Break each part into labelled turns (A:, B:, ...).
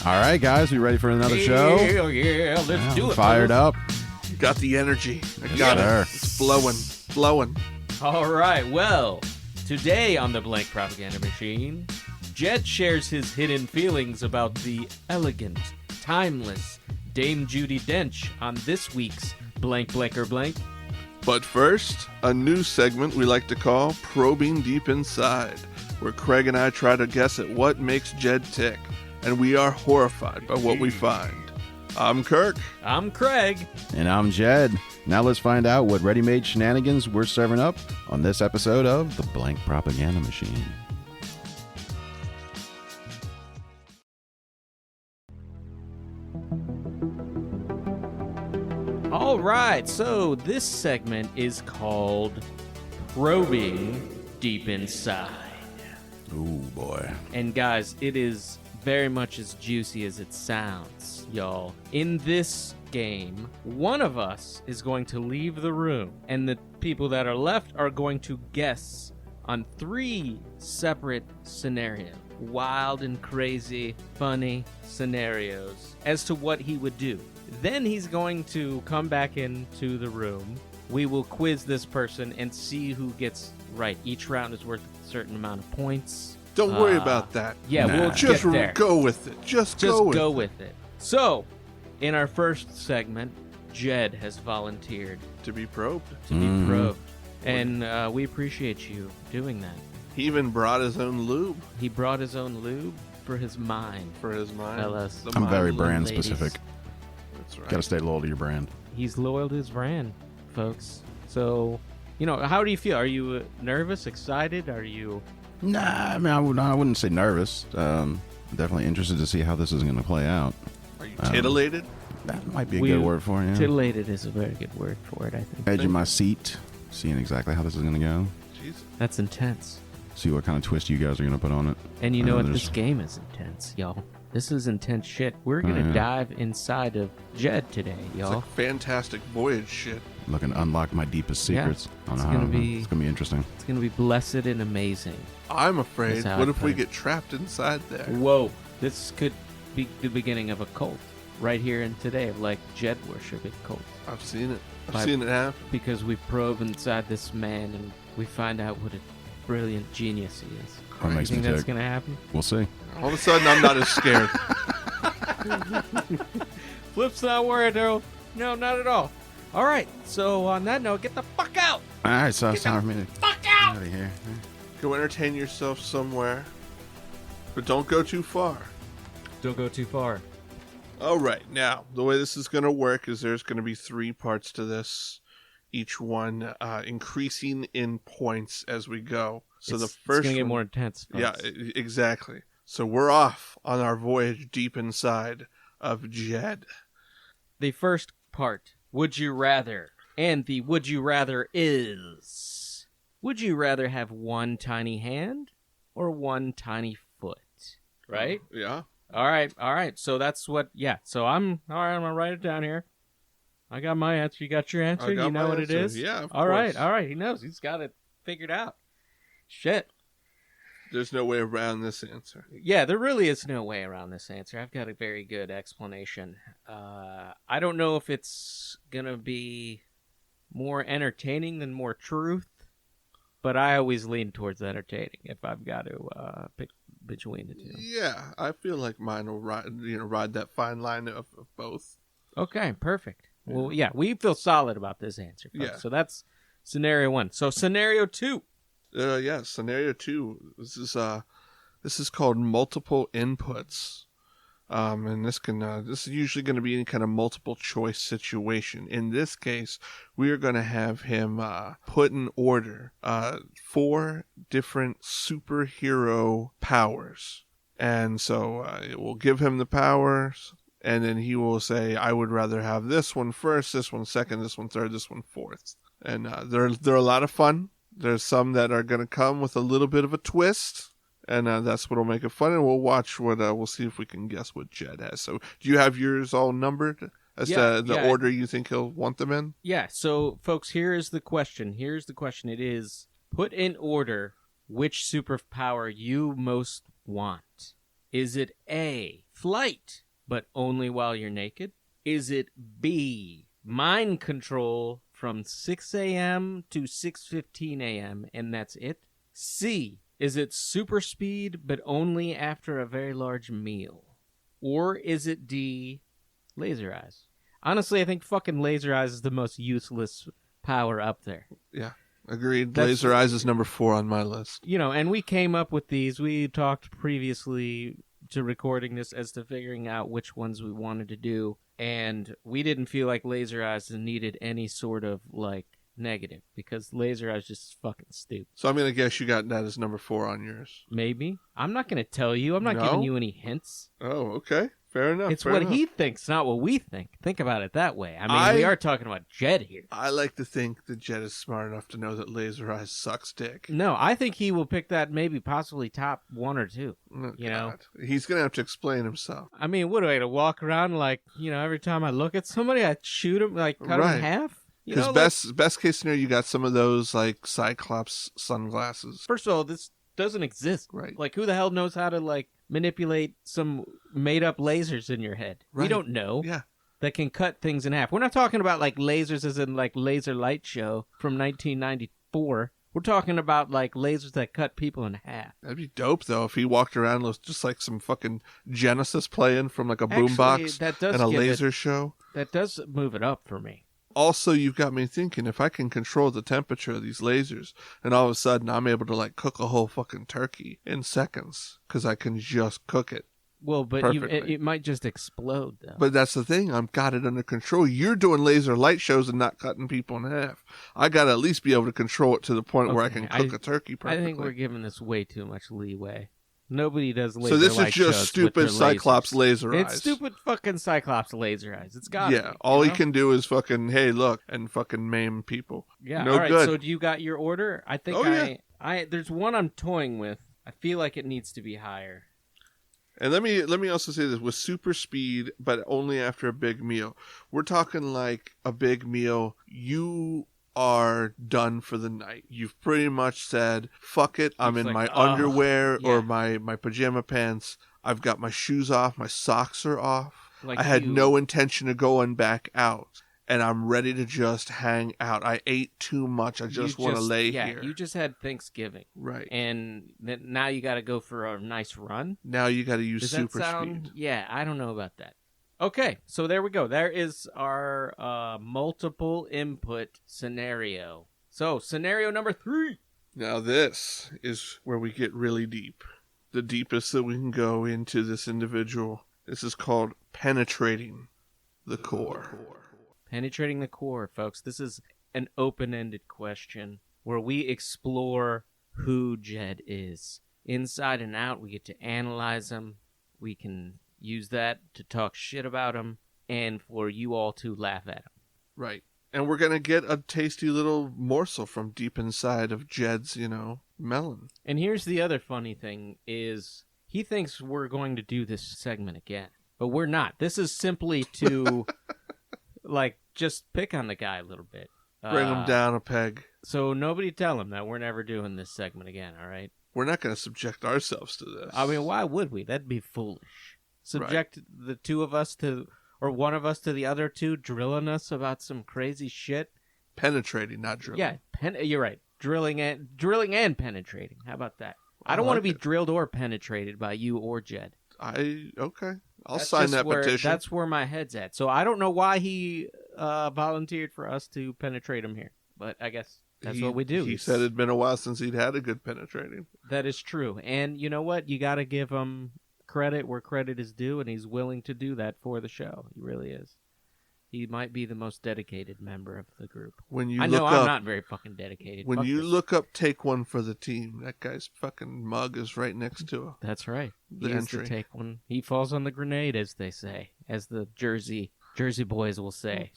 A: All right, guys, we ready for another show?
B: Hell yeah, let's do it.
A: Fired up.
C: Got the energy. I got it. It's flowing.
B: All right, well, today on the Blank Propaganda Machine, Jed shares his hidden feelings about the elegant, timeless Dame Judi Dench on this week's Blank Blanker Blank.
C: But first, a new segment we like to call Probing Deep Inside, where Kraig and I try to guess at what makes Jed tick, and we are horrified by what we find. I'm Kirk.
B: I'm Kraig.
A: And I'm Jed. Now let's find out what ready-made shenanigans we're serving up on this episode of the Blank Propaganda Machine.
B: All right, so this segment is called Probing Deep Inside.
A: Ooh, boy.
B: And guys, it is very much as juicy as it sounds, y'all. In this game, one of us is going to leave the room, and the people that are left are going to guess on 3 separate scenarios. Wild and crazy, funny scenarios as to what he would do. Then he's going to come back into the room. We will quiz this person and see who gets right. Each round is worth a certain amount of points.
C: Don't worry about that.
B: Yeah, we'll
C: just
B: get there.
C: Go with it. Just
B: go with it. So, in our first segment, Jed has volunteered
C: To be probed.
B: to be probed. And we appreciate you doing that.
C: He even brought his own lube
B: He brought his own lube for his mind.
C: for his mind.
B: Fellas.
C: The
A: I'm
C: mind
A: very
C: lube.
A: brand
B: ladies.
A: specific.
C: That's right.
A: Got to stay loyal to your brand.
B: He's loyal to his brand, folks. So, how do you feel? Are you nervous, excited? Are you...
A: Nah, I mean, I wouldn't say nervous. Definitely interested to see how this is going to play out.
C: Are you titillated?
A: That might be a good word for it, yeah.
B: Titillated is a very good word for it, I think.
A: Edge of my seat, seeing exactly how this is going to go.
C: Jesus.
B: That's intense.
A: See what kind of twist you guys are going to put on it.
B: And you know what?
A: there's-
B: This game is intense, y'all. This is intense shit. We're going to
A: yeah.
B: dive inside of Jed today,
C: It's
B: y'all.
C: like fantastic voyage shit.
A: Looking to unlock my deepest
B: Yeah,
A: secrets.
B: it's gonna be-
A: It's going to be interesting.
B: It's going to be blessed and amazing.
C: I'm afraid.
B: That's how
C: What
B: I
C: if we
B: put it.
C: get trapped inside there?
B: Whoa. This could be the beginning of a cult right here and today, like Jed worshiping cult.
C: I've seen it. I've
B: By-
C: seen it happen.
B: Because we probe inside this man and we find out what a brilliant genius he is.
A: What
B: You
A: makes me
B: think that's
A: tick?
B: going to happen?
A: We'll see.
C: All of a sudden, I'm not as scared.
B: Flip's not worried, though. No, not at all. All right, so on that note, get the fuck out!
A: All right, so it's time for me to
B: Fuck
A: get
B: out!
A: out of here.
C: Go entertain yourself somewhere, but don't go too far.
B: Don't go too far.
C: All right, now the way this is going to work is there's going to be 3 parts to this, each one increasing in points as we go. So the first
B: it's gonna get
C: one-
B: more intense. Folks.
C: yeah, exactly. So we're off on our voyage deep inside of Jed.
B: The first part, would you rather, and the would you rather is: would you rather have one tiny hand or one tiny foot? Right?
C: Yeah.
B: All right. So that's what. Yeah. So I'm all right. I'm gonna write it down here. I got my answer. You got your answer.
C: I got
B: You know
C: my
B: what
C: answer.
B: it is.
C: Yeah, of
B: All right.
C: course.
B: All right. He knows. He's got it figured out. Shit.
C: There's no way around this answer.
B: Yeah, there really is no way around this answer. I've got a very good explanation. I don't know if it's gonna be more entertaining than more truth, but I always lean towards entertaining if I've got to pick between the two.
C: Yeah, I feel like mine will ride that fine line of both.
B: Okay, perfect. Well, yeah, we feel solid about this answer, folks.
C: Yeah.
B: So that's scenario 1. So scenario 2.
C: Yeah, scenario 2. This is called multiple inputs. And this is usually going to be any kind of multiple choice situation. In this case, we are going to have him put in order 4 different superhero powers. And so it will give him the powers, and then he will say, I would rather have this one first, this one second, this one third, this one fourth. And they're a lot of fun. There's some that are going to come with a little bit of a twist. And that's what'll make it fun, and we'll watch we'll see if we can guess what Jed has. So, do you have yours all numbered as to the order you think he'll want them in?
B: Yeah, so, folks, here is the question. It is, put in order which superpower you most want. Is it A, flight, but only while you're naked? Is it B, mind control from 6 a.m. to 6:15 a.m., and that's it? C, is it super speed, but only after a very large meal? Or is it D, laser eyes? Honestly, I think fucking laser eyes is the most useless power up there.
C: Yeah, agreed. Laser eyes is number 4 on my list.
B: You know, and we came up with these. We talked previously to recording this as to figuring out which ones we wanted to do, and we didn't feel like laser eyes needed any sort of, like, negative, because laser eyes just fucking stupid.
C: So I'm going to guess you got that as number 4 on yours.
B: Maybe. I'm not going to tell you. I'm not giving you any hints.
C: Oh, okay. Fair enough.
B: It's what he thinks, not what we think. Think about it that way. I mean, we are talking about Jed here.
C: I like to think that Jed is smart enough to know that laser eyes sucks dick.
B: No, I think he will pick that maybe possibly top 1 or 2.
C: Oh,
B: you know?
C: He's going to have to explain himself.
B: I mean, what do I have to walk around like, you know, every time I look at somebody, I shoot him, like cut him in half?
C: Because best case scenario, you got some of those like Cyclops sunglasses.
B: First of all, this doesn't exist.
C: Right.
B: Like, who the hell knows how to, like, manipulate some made-up lasers in your head?
C: Right.
B: We don't know.
C: Yeah.
B: That can cut things in half. We're not talking about, like, lasers as in, like, Laser Light Show from 1994. We're talking about, like, lasers that cut people in half.
C: That'd be dope, though, if he walked around with just, like, some fucking Genesis playing from, like, a boombox and a laser show.
B: That does move it up for me.
C: Also, you've got me thinking, if I can control the temperature of these lasers, and all of a sudden I'm able to, like, cook a whole fucking turkey in seconds, because I can just cook it.
B: Well, but it might just explode, though.
C: But that's the thing. I've got it under control. You're doing laser light shows and not cutting people in half. I got to at least be able to control it to the point where I can cook a turkey perfectly.
B: I think we're giving this way too much leeway. Nobody does laser
C: So this
B: light
C: is just stupid Cyclops laser eyes.
B: It's stupid fucking Cyclops laser eyes. It's got
C: Yeah, all he can do is fucking, hey, look, and fucking maim people.
B: Yeah,
C: no
B: all right,
C: good.
B: So do you got your order? I think there's one I'm toying with. I feel like it needs to be higher.
C: And let me also say this, with super speed, but only after a big meal. We're talking like a big meal. You are done for the night. You've pretty much said, fuck it, I'm in my underwear or my pajama pants. I've got my shoes off, my socks are off. I had no intention of going back out. And I'm ready to just hang out. I ate too much. I just want to lay here.
B: You just had Thanksgiving.
C: Right.
B: And now you got to go for a nice run.
C: Now you got to use super speed.
B: Yeah, I don't know about that. Okay, so there we go. There is our multiple input scenario. So, scenario number 3.
C: Now this is where we get really deep. The deepest that we can go into this individual. This is called penetrating the core.
B: Penetrating the core, folks. This is an open-ended question where we explore who Jed is. Inside and out, we get to analyze him. We can use that to talk shit about him and for you all to laugh at him.
C: Right. And we're going to get a tasty little morsel from deep inside of Jed's, melon.
B: And here's the other funny thing is he thinks we're going to do this segment again, but we're not. This is simply to... like, just pick on the guy a little bit.
C: Bring him down a peg.
B: So nobody tell him that we're never doing this segment again, all right?
C: We're not going to subject ourselves to this.
B: I mean, why would we? That'd be foolish. Subject the two of us to, or one of us to the other two, drilling us about some crazy shit.
C: Penetrating, not drilling.
B: Yeah, you're right. Drilling and penetrating. How about that? I don't want to be drilled or penetrated by you or Jed.
C: Okay. I'll sign that petition.
B: That's where my head's at. So I don't know why he volunteered for us to penetrate him here, but I guess that's what we do.
C: He said it'd been a while since he'd had a good penetrating.
B: That is true. And you know what? You got to give him credit where credit is due, and he's willing to do that for the show. He really is. He might be the most dedicated member of the group.
C: I'm
B: not very fucking dedicated.
C: When you look up Take One for the Team, that guy's fucking mug is right next to him.
B: That's right. He is to take one. He falls on the grenade, as they say, as the Jersey boys will say,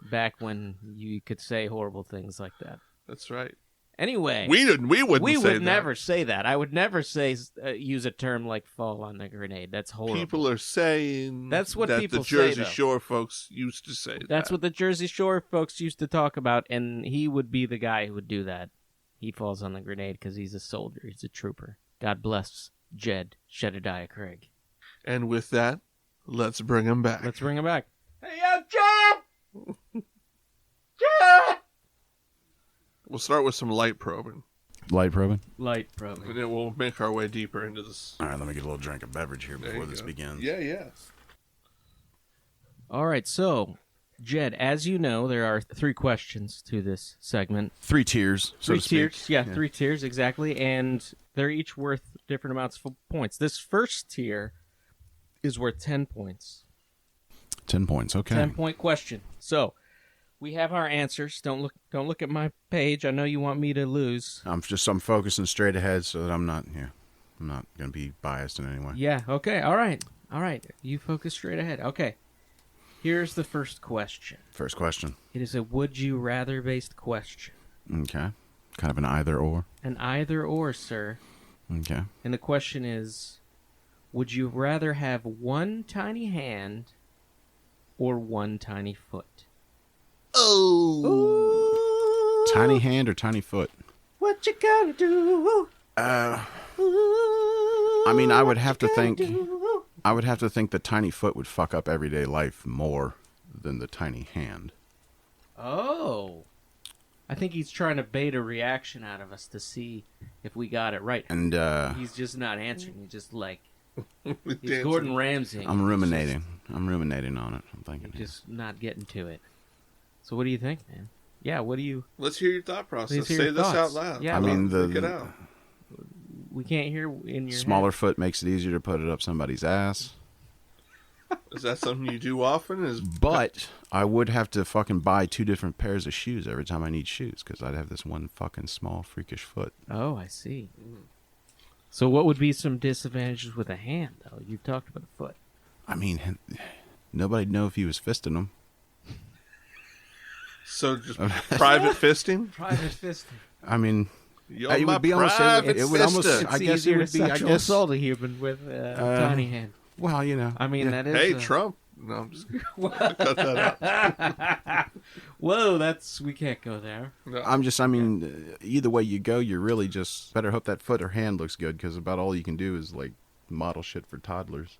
B: back when you could say horrible things like that.
C: That's right.
B: Anyway,
C: we would
B: never say that. I would never say use a term like "fall on the grenade." That's horrible.
C: People are saying
B: that's what people say.
C: The Jersey Shore folks used to say.
B: That's what the Jersey Shore folks used to talk about, and he would be the guy who would do that. He falls on the grenade because he's a soldier. He's a trooper. God bless Jed Jedediah Kraig.
C: And with that, let's bring him back.
B: Let's bring him back. Hey, yo, John! John!
C: We'll start with some light probing.
A: Light probing?
B: Light probing.
C: And then we'll make our way deeper into this.
A: All right, let me get a little drink of beverage here before this begins.
C: Yeah.
B: All right, so, Jed, as you know, there are 3 questions to this segment.
A: 3 tiers, so to speak.
B: 3 tiers, yeah, 3 tiers, exactly, and they're each worth different amounts of points. This first tier is worth 10 points.
A: 10 points, okay.
B: 10-point question. So, we have our answers. Don't look at my page. I know you want me to lose.
A: I'm focusing straight ahead so that I'm not going to be biased in any way.
B: Yeah, okay, all right. You focus straight ahead. Okay. Here's the first question.
A: First question.
B: It is a would-you-rather based question.
A: Okay. Kind of an either-or.
B: An either-or, sir.
A: Okay.
B: And the question is, would you rather have one tiny hand or one tiny foot?
A: Oh!
B: Ooh.
A: Tiny hand or tiny foot?
B: What you gonna do?
A: I mean, I would have to think the tiny foot would fuck up everyday life more than the tiny hand.
B: Oh. I think he's trying to bait a reaction out of us to see if we got it right.
A: And
B: he's just not answering. He's just like, he's
C: Dancing.
B: Gordon Ramsay.
A: I'm ruminating. I'm ruminating on it. I'm thinking.
B: Just not getting to it. So what do you think, man? Yeah, what do you...
C: Let's hear your thought process.
B: Let's hear
C: Say
B: your
C: this
B: thoughts.
C: out loud.
B: Yeah,
A: I mean,
C: Think it out.
B: We can't hear in your
A: Smaller
B: head.
A: foot makes it easier to put it up somebody's ass.
C: Is that something you do often?
A: But I would have to fucking buy 2 different pairs of shoes every time I need shoes because I'd have this one fucking small freakish foot.
B: Oh, I see. So what would be some disadvantages with a hand, though? You've talked about a foot.
A: I mean, nobody'd know if he was fisting them.
C: So just private fisting?
B: Private fisting.
A: I mean,
C: You're
A: it
C: my
A: would be almost.
C: private
A: It would almost.
C: fister.
A: I guess
B: easier
A: it would
B: to
A: be. I
B: sexual
A: guess.
B: assault a human with a tiny hand.
A: Well, you know.
B: I mean, that is.
C: Hey, Trump. No, I'm just kidding. Cut that out.
B: Whoa, we can't go there.
C: No.
A: I mean, either way you go, you're really just better hope that foot or hand looks good because about all you can do is like model shit for toddlers.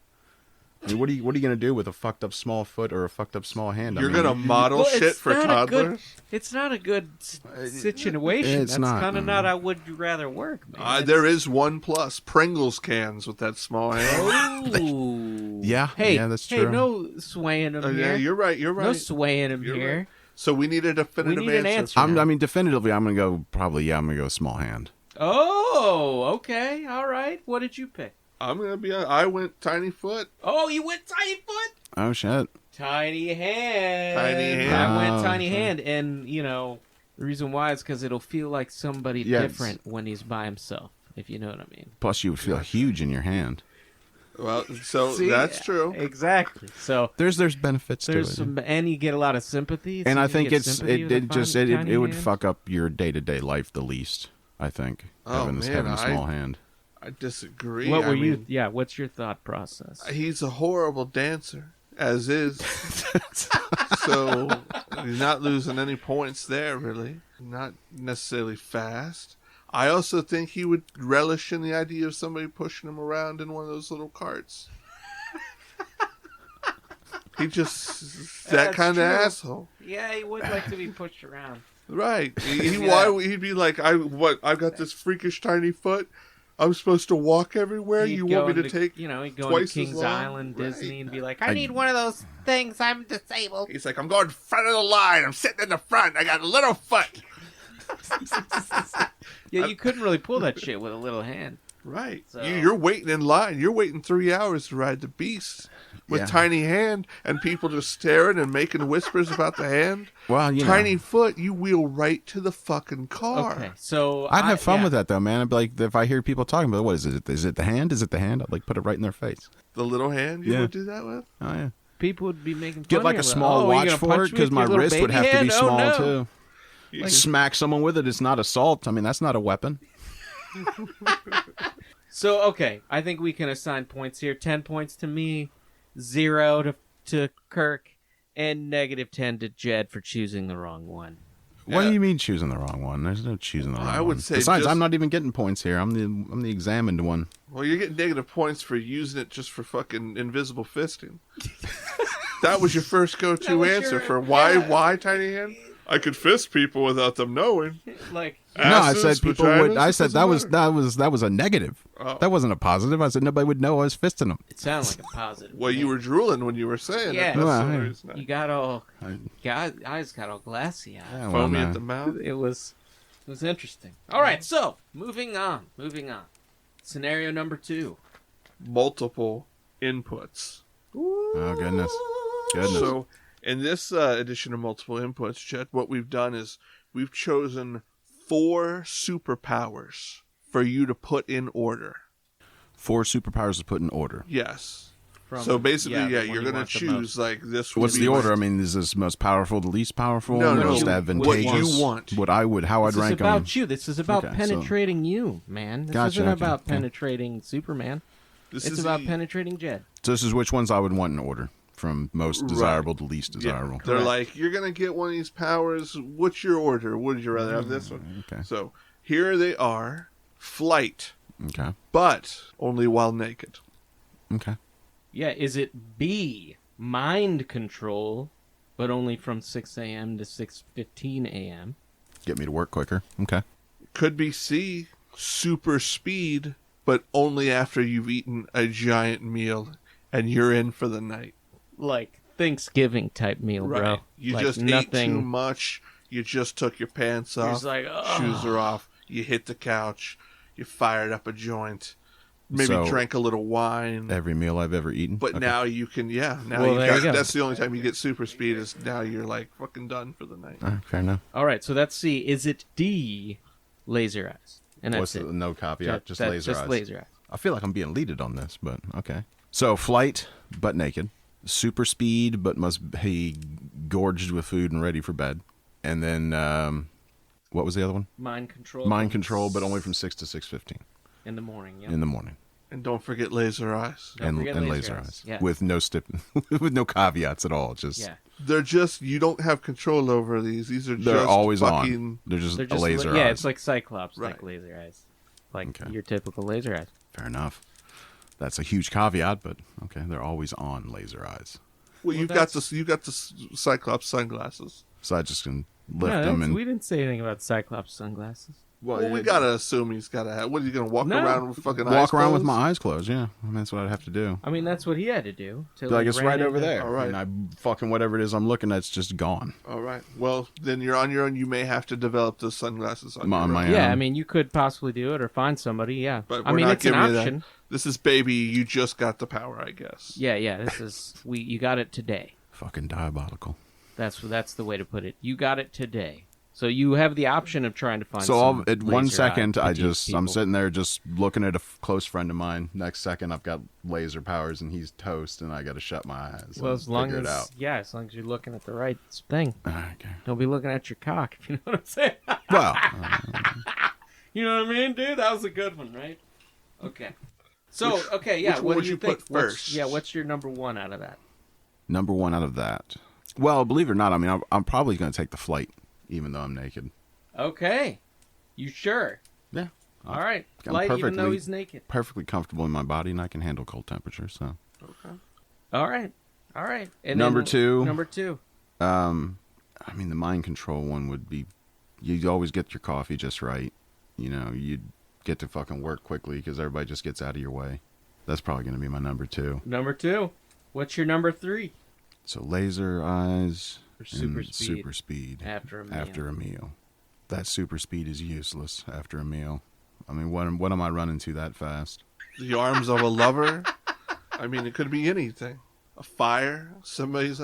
A: I mean, what are you going to do with a fucked up small foot or a fucked up small hand?
C: You're
A: I mean,
C: going to model
B: Well,
C: shit
B: it's
C: for
B: not a
C: toddlers?
B: It's not a good situation.
A: It's
B: That's
A: not.
B: kind of not how would you rather work, man.
C: There is one plus. Pringles cans with that small hand.
B: Oh.
A: Yeah,
B: Hey,
A: yeah, that's
B: hey,
A: true.
B: no swaying him
C: Yeah,
B: here.
C: you're right.
B: No swaying him
C: You're
B: here.
C: right. So we need a definitive
B: We need an answer.
A: I mean, definitively, I'm going to go. Probably, I'm going to go small hand.
B: Oh, okay. All right. What did you pick?
C: I'm going to be I went tiny foot.
B: Oh, you went tiny foot?
A: Oh shit!
B: Tiny hand.
C: Tiny hand.
B: I went
A: Oh,
B: tiny
A: okay.
B: hand. And, the reason why is because it'll feel like somebody
A: Yes.
B: different when he's by himself, if you know what I mean.
A: Plus, you would feel huge in your hand.
C: Well, so
B: See?
C: that's true.
B: Exactly. So
A: There's benefits to
B: there's
A: it.
B: some, and you get a lot of sympathy.
A: And I
B: easy to
A: think
B: get sympathy with a tiny
A: it would
B: hand.
A: fuck up your day-to-day life the least. I think
C: Oh,
A: having
C: man,
A: a small hand.
C: I disagree.
B: What were
C: I
B: you?
C: mean,
B: Yeah. What's your thought process?
C: He's a horrible dancer, as is. So he's not losing any points there, really. Not necessarily fast. I also think he would relish in the idea of somebody pushing him around in one of those little carts. He just that
B: That's
C: kind of
B: true.
C: asshole,
B: Yeah, he would like to be pushed around.
C: right?
B: Yeah.
C: He'd be like, I've got this freakish tiny foot. I'm supposed to walk everywhere.
B: He'd
C: You
B: go
C: want me to
B: into-
C: take?
B: he'd go
C: twice
B: into
C: as
B: Kings
C: long?
B: Island,
C: Right.
B: Disney, and be like, I need one of those things. I'm disabled.
C: He's like, I'm going front of the line. I'm sitting in the front. I got a little foot.
B: Yeah, you couldn't really pull that shit with a little hand.
C: Right.
B: So-
C: You're waiting in line. You're waiting 3 hours to ride the beast with
A: Yeah.
C: tiny hand and people just staring and making whispers about the hand.
A: Well,
C: Tiny foot, you wheel right to the fucking car.
B: Okay, so
A: I'd have fun
B: yeah.
A: with that though, man. I'd be like, if I hear people talking about what is it? Is it the hand? Is it the hand? I'd like put it right in their face.
C: The little hand you
A: Yeah.
C: would do that with?
A: Oh yeah.
B: People would be making fun
A: Get
B: of
A: like
B: you.
A: a small
B: Oh,
A: watch
B: you gonna
A: for
B: punch
A: it
B: me
A: because
B: with
A: my
B: your little
A: wrist would
B: baby
A: have to be
B: hand? Oh,
A: small
B: no.
A: too.
C: You-
A: Smack someone with it. It's not assault. I mean, that's not a weapon.
B: So, okay, I think we can assign points here. 10 points to me, 0 to Kirk, and -10 to Jed for choosing the wrong one.
A: What do you mean choosing the wrong one? There's no choosing the wrong one.
C: I would say
A: Besides, I'm not even getting points here. I'm the examined one.
C: Well, you're getting negative points for using it just for fucking invisible fisting. That was your first go-to answer for why tiny hand? I could fist people without them knowing.
B: Like,
A: I said people would. I said that was
C: matter.
A: that was a negative.
C: Oh.
A: That wasn't a positive. I said nobody would know I was fisting them.
B: it sounds like a positive.
C: Well, you were drooling when you were saying
B: Yeah.
C: it. That's
A: Well,
C: the
A: yeah.
C: reason.
B: You got all, eyes got all glassy eyes.
A: Yeah,
C: Foamy
A: well,
C: at the mouth.
B: It was interesting. All right, so moving on. Scenario number 2.
C: Multiple inputs.
A: Oh goodness.
C: So, in this edition of multiple inputs, Chet, what we've done is we've chosen 4 superpowers for you to put in order.
A: 4 superpowers to put in order.
C: Yes.
B: From-
C: So basically,
B: the one
C: you're
B: you
C: going to
B: want the
C: choose
B: most.
C: like this. would
A: What's
C: be
A: the order?
C: my-
A: I mean, is this most powerful, the least powerful,
C: No,
A: the
C: no,
A: most
C: what
A: advantageous?
C: you want.
A: How I'd
B: This is
A: rank them?
B: about you. This is about
A: Okay, so-
B: penetrating you, man. This
A: Gotcha,
B: isn't
A: okay,
B: about
A: yeah.
B: penetrating Superman.
C: This
B: It's
C: is
B: about
C: the-
B: penetrating Jed.
A: So this is which ones I would want in order, from most desirable to least desirable.
C: They're
B: Correct.
C: like, you're going to get one of these powers. What's your order? Would you rather have this one?
A: Okay.
C: So here they are. Flight,
A: Okay.
C: but only while naked.
A: Okay.
B: Yeah, is it B, mind control, but only from 6 a.m. to 6:15 a.m.?
A: Get me to work quicker. Okay.
C: Could be C, super speed, but only after you've eaten a giant meal and you're in for the night.
B: Like Thanksgiving type meal, bro.
C: You
B: Like
C: just ate too much. You just took your pants
B: You're
C: off.
B: just like, "Ugh."
C: Shoes are off. You hit the couch. You fired up a joint. Maybe
A: So-
C: drank a little wine.
A: Every meal I've ever eaten.
C: But
A: Okay.
C: now you can, now
B: Well, there you go.
C: that's the only time you get super speed is now you're like fucking done for the night.
A: All right, fair enough.
B: All right, so that's C. Is it D, laser eyes? And
A: What's
B: that's
A: the,
B: it.
A: no caveat? Just laser eyes.
B: laser eyes.
A: I feel like I'm being leaded on this, but okay. So flight, but naked. Super speed, but must be gorged with food and ready for bed. And then, what was the other one?
B: Mind control.
A: Mind control, but only from 6 to 6:15
B: in the morning. Yeah.
A: in the morning.
C: And don't forget laser eyes.
B: Don't
A: and
B: forget
A: laser eyes.
B: Yeah.
A: With no with no caveats at all. Just
B: Yeah.
C: They're just, you don't have control over these. These are
A: they're
C: just
A: always
C: fucking,
A: on. They're just
B: They're
A: a
B: just
A: laser
B: yeah,
A: eyes.
B: it's like Cyclops, like
C: Right.
B: laser eyes, like
A: Okay.
B: your typical laser eyes.
A: Fair enough. That's a huge caveat, but okay, they're always on laser eyes.
C: Well, you've got the Cyclops sunglasses.
A: So I just can lift
B: No,
A: them and
B: we didn't say anything about Cyclops sunglasses.
C: Well, we gotta assume he's gotta have. What are you gonna walk
B: No.
C: around with fucking eyes
A: walk around with
C: closed?
A: my eyes closed. Yeah, I mean, that's what I'd have to do.
B: I mean, that's what he had to do. Till
A: Like
B: he
A: it's
B: ran
A: right over
B: into-
A: there.
C: All right.
A: And I fucking whatever it is I'm looking at, it's just gone.
C: All right. Well, then you're on your own. You may have to develop those sunglasses on
A: On
C: your
A: my
C: own.
A: own.
B: Yeah, I mean, you could possibly do it or find somebody. Yeah,
C: But
B: I
C: we're
B: mean,
C: not
B: it's an
C: giving you that.
B: option.
C: This is baby. You just got the power, I guess.
B: Yeah. This is you got it today.
A: Fucking diabolical.
B: That's the way to put it. You got it today. So you have the option of trying to find.
A: So
B: some
A: at 1
B: laser
A: second,
B: eye
A: I'm
B: people.
A: sitting there just looking at a close friend of mine. Next second, I've got laser powers and he's toast, and I got to shut my eyes.
B: Well,
A: and
B: as long
A: figure
B: as
A: it out.
B: as long as you're looking at the right thing.
A: Okay.
B: Don't be looking at your cock. If you know what I'm saying.
A: Well,
B: You know what I mean, dude? That was a good one, right? Okay. So,
C: Which-
B: okay, yeah.
C: which
B: What
C: one
B: do
C: would
B: you
C: you
B: think?
C: put first?
B: What's your number one out of that?
A: number one out of that. Well, believe it or not, I mean, I'm probably going to take the flight, even though I'm naked.
B: Okay. You sure?
A: Yeah.
B: All right.
A: I'm
B: Flight, even though
A: perfectly-
B: he's naked.
A: Perfectly comfortable in my body, and I can handle cold temperatures. So,
C: Okay.
B: All right. And
A: Number
B: then,
A: two.
B: Number two.
A: I mean, the mind control one would be, you always get your coffee just right. You know, you'd get to fucking work quickly because everybody just gets out of your way. That's probably going to be my number two.
B: Number two. What's your number three?
A: So laser eyes
B: Or super
A: and
B: speed.
A: super speed
B: After a meal.
A: after a meal. That super speed is useless after a meal. I mean, what am I running to that fast?
C: The arms of a lover. I mean, it could be anything. A fire. Somebody's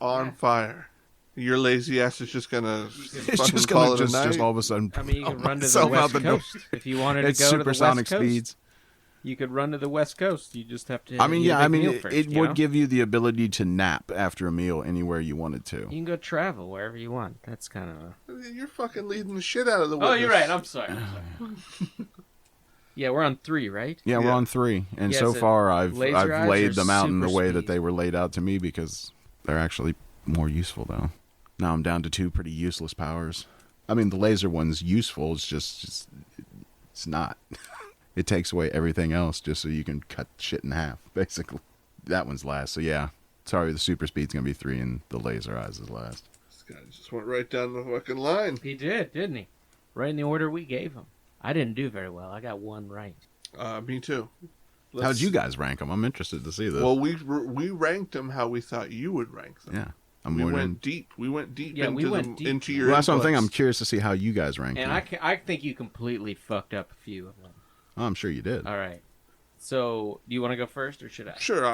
C: on fire. Your lazy ass is just gonna
A: It's
C: fucking
A: just
C: call
A: going
C: it
A: to
C: a
A: just
C: night.
A: all of a sudden.
B: I mean, you could run to the
A: myself out
B: West
A: the door.
B: Coast. If you wanted to
A: It's
B: go to the West
A: supersonic
B: Coast,
A: speeds.
B: you could run to the West Coast. You just have to
A: I mean,
B: eat a
A: yeah, I
B: big
A: mean,
B: meal
A: it,
B: first,
A: it
B: you
A: would
B: know?
A: give you the ability to nap after a meal anywhere you wanted to.
B: You can go travel wherever you want. That's kind of a...
C: You're fucking leading the shit out of the
B: Oh,
C: witness.
B: you're right. I'm sorry. Yeah, we're on 3, right?
A: Yeah, we're
C: Yeah.
A: on 3, and
B: Yeah,
A: so
B: is it
A: far I've
B: laser eyes
A: laid
B: or
A: them out in the
B: super
A: way that
B: speed?
A: they were laid out to me because they're actually more useful though. Now I'm down to 2 pretty useless powers. I mean, the laser one's useful. It's just it's not. It takes away everything else just so you can cut shit in half, basically. That one's last. So yeah, sorry, the super speed's gonna be 3 and the laser eyes is last.
C: This guy just went right down the fucking line.
B: He did, didn't he? Right in the order we gave him. I didn't do very well. I got 1 right.
C: Me too.
A: How'd you guys rank them? I'm interested to see this.
C: Well, we ranked them how we thought you would rank them.
A: Yeah.
C: We went deep. We went deep
B: Yeah,
C: into into your.
A: Well, that's what I'm
C: inputs.
A: thinking. I'm curious to see how you guys rank
B: And
A: them.
B: I think you completely fucked up a few of them.
A: Oh, I'm sure you did.
B: All right. So, do you want to go first or should I?
C: Sure,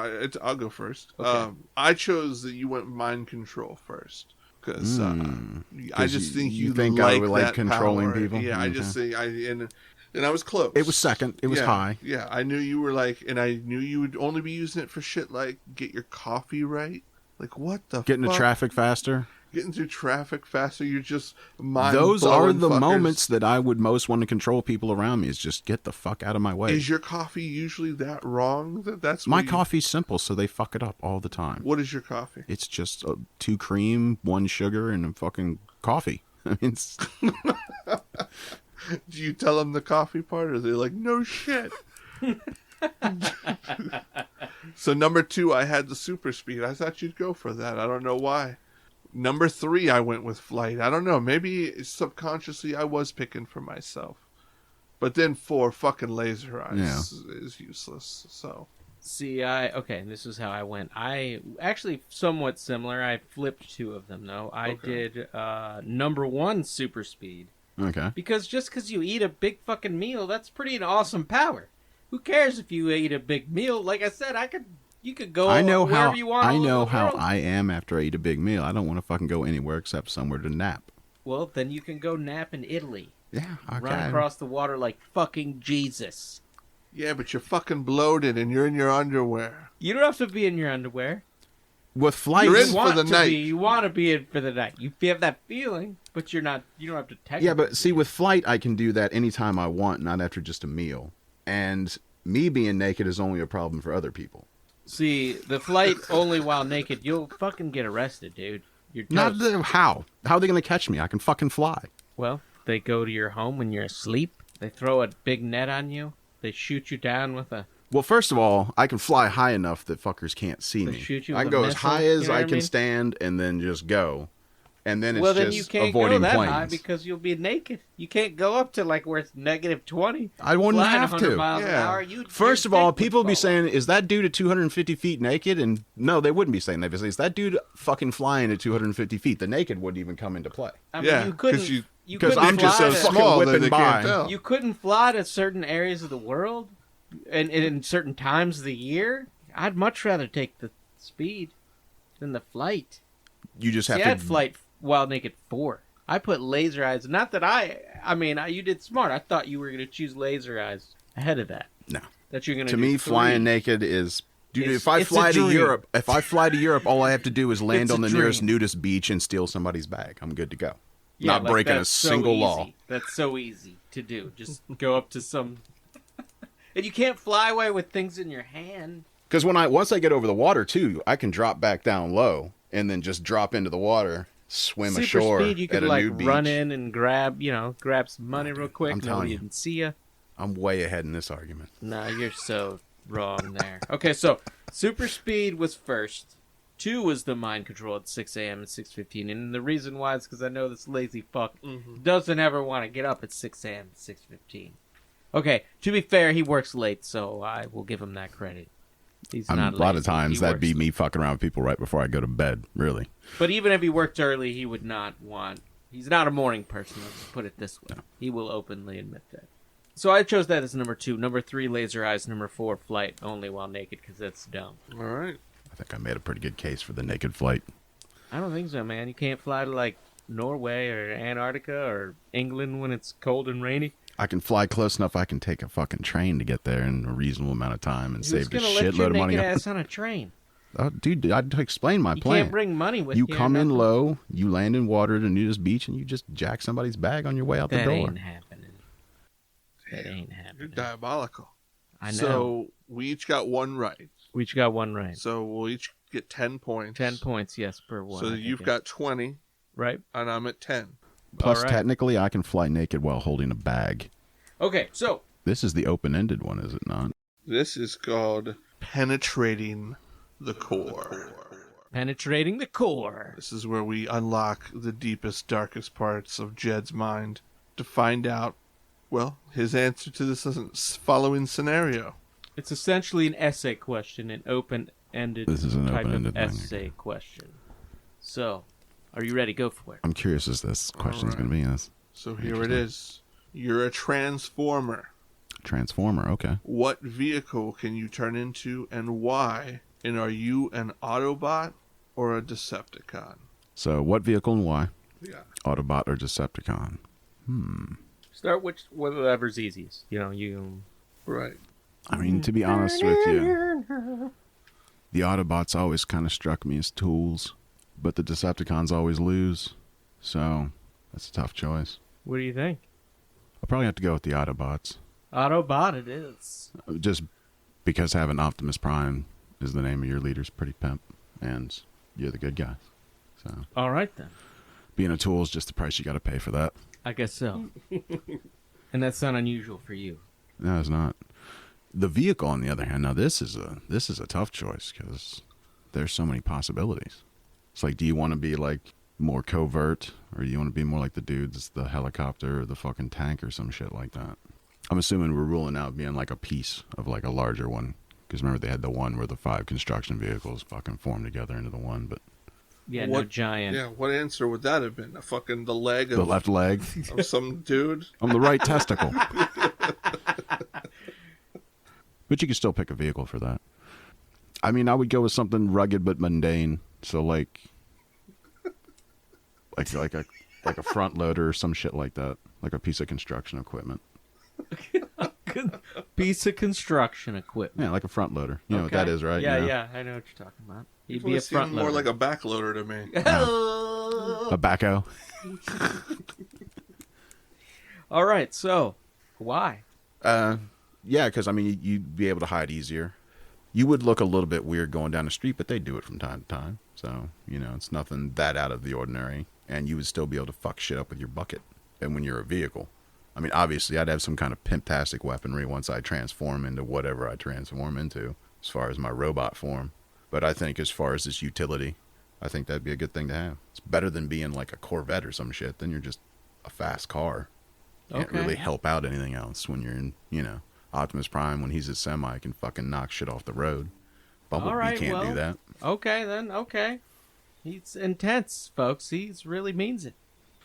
C: I'll go first.
B: Okay.
C: I chose that you went mind control first because I just think you
A: think
C: like
A: I would like
C: that
A: controlling
C: power.
A: people?
C: Yeah, I
A: Okay.
C: just think and I was close.
A: It was second. It was
C: Yeah,
A: high.
C: Yeah, I knew you were and I knew you would only be using it for shit like get your coffee right. Like what the
A: Getting
C: fuck?
A: to traffic faster.
C: Getting through traffic faster. You're just mind.
A: Those are the
C: fuckers.
A: moments that I would most want to control people around me. Is just get the fuck out of my way.
C: Is your coffee usually that wrong? That's
A: My
C: what you-
A: coffee's simple, so they fuck it up all the time.
C: What is your coffee?
A: It's just 2 cream, 1 sugar, and a fucking coffee. I mean, it's...
C: Do you tell them the coffee part, or are they like, no shit? So number 2, I had the super speed. I thought you'd go for that. I don't know why. Number 3, I went with flight. I don't know. Maybe subconsciously I was picking for myself. But then 4, fucking laser eyes is useless. So
B: See, okay, this is how I went. I actually somewhat similar. I flipped 2 of them, though. I did number 1, super speed.
A: Okay.
B: Because just because you eat a big fucking meal, that's pretty an awesome power. Who cares if you eat a big meal? Like I said, you could go wherever you want.
A: I know
B: all over the
A: how
B: world.
A: I am after I eat a big meal. I don't want to fucking go anywhere except somewhere to nap.
B: Well, then you can go nap in Italy.
A: Yeah, okay.
B: Run across the water like fucking Jesus.
C: yeah, but you're fucking bloated and you're in your underwear.
B: You don't have to be in your underwear.
A: With flights,
C: You're in
B: You
C: for
B: want
C: the
B: to
C: night.
B: be. You want to be in for the night. You have that feeling, but you're not. You don't have to technically.
A: yeah, but see, with flight, I can do that anytime I want, not after just a meal. And me being naked is only a problem for other people.
B: See, the flight only while naked, you'll fucking get arrested, dude. You're
A: Not
B: toast.
A: how? How are they going to catch me? I can fucking fly.
B: Well, they go to your home when you're asleep. They throw a big net on you. They shoot you down with a...
A: Well, first of all, I can fly high enough that fuckers can't see
B: They
A: me.
B: shoot you
A: I
B: with
A: can
B: a
A: go as
B: missile,
A: high
B: you
A: as
B: know
A: I
B: what I
A: can
B: mean?
A: stand and then just go. And then it's
B: Well,
A: just
B: then you can't
A: avoiding
B: go that
A: planes.
B: high because you'll be naked. You can't go up to like where it's negative 20.
A: I wouldn't
B: Flying
A: have
B: 100
A: to.
B: miles an
C: Yeah.
B: hour,
A: First
B: your
A: of all,
B: dick would
A: people would be
B: fall
A: saying, is that dude at 250 feet naked? And no, they wouldn't be saying that. They say, is that dude fucking flying at 250 feet? The naked wouldn't even come into play.
B: I mean,
C: Yeah,
B: you couldn't.
C: 'cause you-
B: You
A: 'cause
B: couldn't
A: I'm just
B: fly
A: so
B: to-
A: fucking
C: small that
A: whipping
C: they
A: by.
C: can't tell.
B: You couldn't fly to certain areas of the world and in certain times of the year. I'd much rather take the speed than the flight.
A: You just have
B: See,
A: to...
B: I had flight while naked 4. I put laser eyes. Not that I mean, you did smart. I thought you were going to choose laser eyes ahead of that.
A: No.
B: That you're going
A: To
B: do
A: me,
B: 3.
A: flying naked is... Dude,
B: It's-
A: if I
B: it's a
A: fly to
B: dream.
A: Europe, all I have to do is land
B: It's a
A: on the nearest
B: dream.
A: nudist beach and steal somebody's bag. I'm good to go.
B: Yeah,
A: Not
B: like,
A: breaking a
B: that's so
A: single
B: easy.
A: law.
B: That's so easy to do. Just go up to some... And you can't fly away with things in your hand.
A: Because once I get over the water too, I can drop back down low and then just drop into the water, swim
B: Super
A: ashore
B: speed, you
A: at
B: could
A: a
B: like
A: new beach.
B: run in and grab some money real quick.
A: I'm telling
B: Nobody
A: you.
B: even see you.
A: I'm way ahead in this argument.
B: No, you're so wrong there. Okay, so super speed was first. 2 was the mind control at 6 a.m. and 6:15, and the reason why is because I know this lazy fuck doesn't ever want to get up at 6 a.m. and 6:15. Okay, to be fair, he works late, so I will give him that credit. He's
A: A
B: not
A: lot
B: lazy.
A: of times
B: He
A: that'd
B: works
A: be
B: late.
A: me fucking around with people right before I go to bed, really.
B: But even if he worked early, he would not want... He's not a morning person, let's put it this way. He will openly admit that. So I chose that as number 2. Number 3, laser eyes. Number 4, flight, only while naked, because that's dumb.
C: All right.
A: I think I made a pretty good case for the naked flight.
B: I don't think so, man. You can't fly to, like, Norway or Antarctica or England when it's cold and rainy.
A: I can fly close enough I can take a fucking train to get there in a reasonable amount of time and
B: Who's
A: save a
B: gonna lift your
A: shitload of money.
B: naked ass on a train?
A: Oh, dude, I had to explain my
B: You
A: plan.
B: can't bring money with
A: You
B: you. or
A: come in
B: nothing.
A: low, you land in water at a nudist beach, and you just jack somebody's bag on your way out
B: That
A: the door.
B: ain't happening. That ain't
C: You're
B: happening.
C: diabolical.
B: I know.
C: So we each got 1 right.
B: We each got 1 right.
C: So we'll each get 10 points.
B: 10 points, yes, per one.
C: So
B: I think
C: you've
B: it-
C: got 20.
B: right?
C: And I'm at 10.
A: Plus,
B: All right.
A: technically, I can fly naked while holding a bag.
B: Okay, so
A: This is the open-ended one, is it not?
C: This is called penetrating the core.
B: penetrating the core.
C: This is where we unlock the deepest, darkest parts of Jed's mind to find out, well, his answer to this following scenario.
B: It's essentially an essay question, an open-ended
A: This is an
B: type
A: open-ended
B: of
A: thing.
B: essay question. So, are you ready? Go for it.
A: I'm curious as this question's
C: right.
A: going to be. This
C: So here it is. You're a transformer.
A: Transformer, okay.
C: What vehicle can you turn into and why? And are you an Autobot or a Decepticon?
A: So, what vehicle and why?
C: Yeah.
A: Autobot or Decepticon?
B: Start with whatever's easiest. You.
C: Right.
A: I mean, to be honest with you, the Autobots always kind of struck me as tools, but the Decepticons always lose. So, that's a tough choice.
B: What do you think?
A: I'll probably have to go with the Autobots.
B: Autobot it is.
A: Just because having Optimus Prime is the name of your leader's pretty pimp, and you're the good guy. So,
B: All right, then.
A: being a tool is just the price you got to pay for that.
B: I guess so. And that's not unusual for you.
A: No, it's not. The vehicle, on the other hand, now this is a tough choice because there's so many possibilities. It's like, do you want to be like more covert, or do you want to be more like the dudes, the helicopter or the fucking tank or some shit like that? I'm assuming we're ruling out being like a piece of like a larger one, because remember they had the one where the 5 construction vehicles fucking formed together into the one, but
B: Yeah, no
C: What-
B: giant.
C: Yeah, what answer would that have been? The leg
A: the
C: of,
A: left leg
C: of some dude?
A: on the right testicle. But you can still pick a vehicle for that. I mean, I would go with something rugged but mundane. So like a front loader or some shit like that, like a piece of construction equipment.
B: Piece of construction equipment.
A: Yeah, like a front loader. You know what that is, right?
B: Yeah,
A: You know?
B: yeah, I know what you're talking about. You'd
C: It
B: be a
C: seemed
B: front
C: more
B: loader.
C: like a backloader to me.
A: A backhoe.
B: All right, so why?
A: Yeah, because I mean, you'd be able to hide easier. You would look a little bit weird going down the street, but they do it from time to time. So, it's nothing that out of the ordinary. And you would still be able to fuck shit up with your bucket. And when you're a vehicle. I mean, obviously, I'd have some kind of pimptastic weaponry once I transform into whatever I transform into, as far as my robot form. But I think as far as its utility, I think that'd be a good thing to have. It's better than being like a Corvette or some shit. Then you're just a fast car. Can't
B: Okay.
A: really help out anything else when you're in, Optimus Prime, when he's a semi, can fucking knock shit off the road. Bumblebee
B: All right,
A: can't do that.
B: Okay, then, okay. He's intense, folks. He really means it.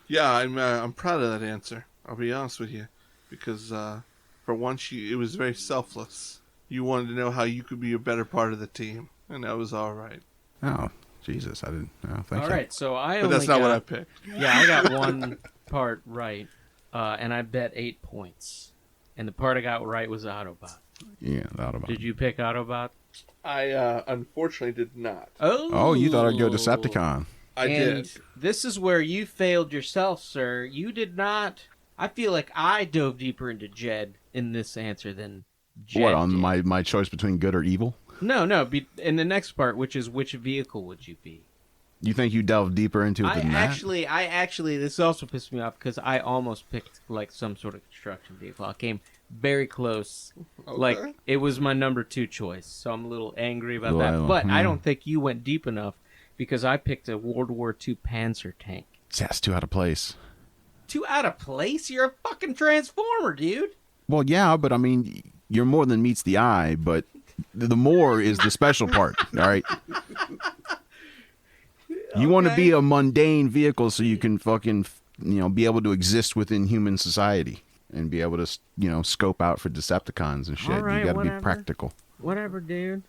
C: Yeah, I'm proud of that answer. I'll be honest with you, because for once it was very selfless. You wanted to know how you could be a better part of the team, and that was all right.
A: Oh, Jesus, I didn't. Oh, thank
B: All
A: you.
B: right, so I
C: But
B: only
C: that's not
B: got,
C: what I picked.
B: Yeah, I got one part right, and I bet 8 points. And the part I got right was Autobot.
A: Yeah, the Autobot.
B: Did you pick Autobot?
C: I unfortunately did not.
A: Oh, you thought I'd go Decepticon.
C: I
B: And
C: did.
B: this is where you failed yourself, sir. You did not. I feel like I dove deeper into Jed in this answer than Jed.
A: What, on
B: did.
A: my choice between good or evil?
B: No. In the next part, which is which vehicle would you be?
A: You think you delve deeper into it than that?
B: I actually, this also pissed me off because I almost picked like some sort of construction vehicle. I came very close.
C: Okay.
B: Like it was my number 2 choice, so I'm a little angry about that.
A: Well,
B: But I don't think you went deep enough because I picked a World War II Panzer tank.
A: That's too out of place.
B: Too out of place? You're a fucking transformer, dude.
A: Well, yeah, but I mean, you're more than meets the eye, but the more is the special part, all right? You want to be a mundane vehicle so you can fucking, be able to exist within human society and be able to, scope out for Decepticons and shit.
B: All right,
A: you got to be
B: whatever.
A: practical.
B: Whatever, dude.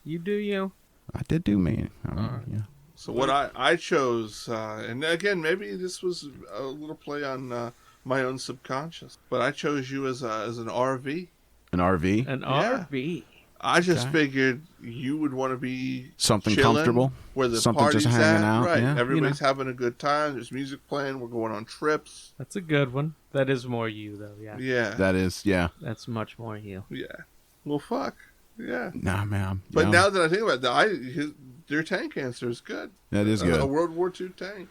B: You do you.
A: I did do me. I mean, yeah.
C: So what I chose, and again, maybe this was a little play on my own subconscious, but I chose you as an RV.
A: An RV,
B: An
C: Yeah.
B: RV.
C: I just
A: Okay.
C: figured you would want to be
A: something
C: chilling,
A: comfortable,
C: where the
A: something
C: party's
A: just hanging
C: at.
A: out.
C: Right,
A: Yeah,
C: everybody's having a good time. There's music playing. We're going on trips.
B: That's a good one. That is more you, though. Yeah.
C: Yeah,
A: That is, yeah.
B: That's much more you.
C: yeah. Well, fuck. Yeah.
A: Nah, man.
C: But now that I think about it, your tank answer is good.
A: that is
C: A
A: good.
C: World War II tank.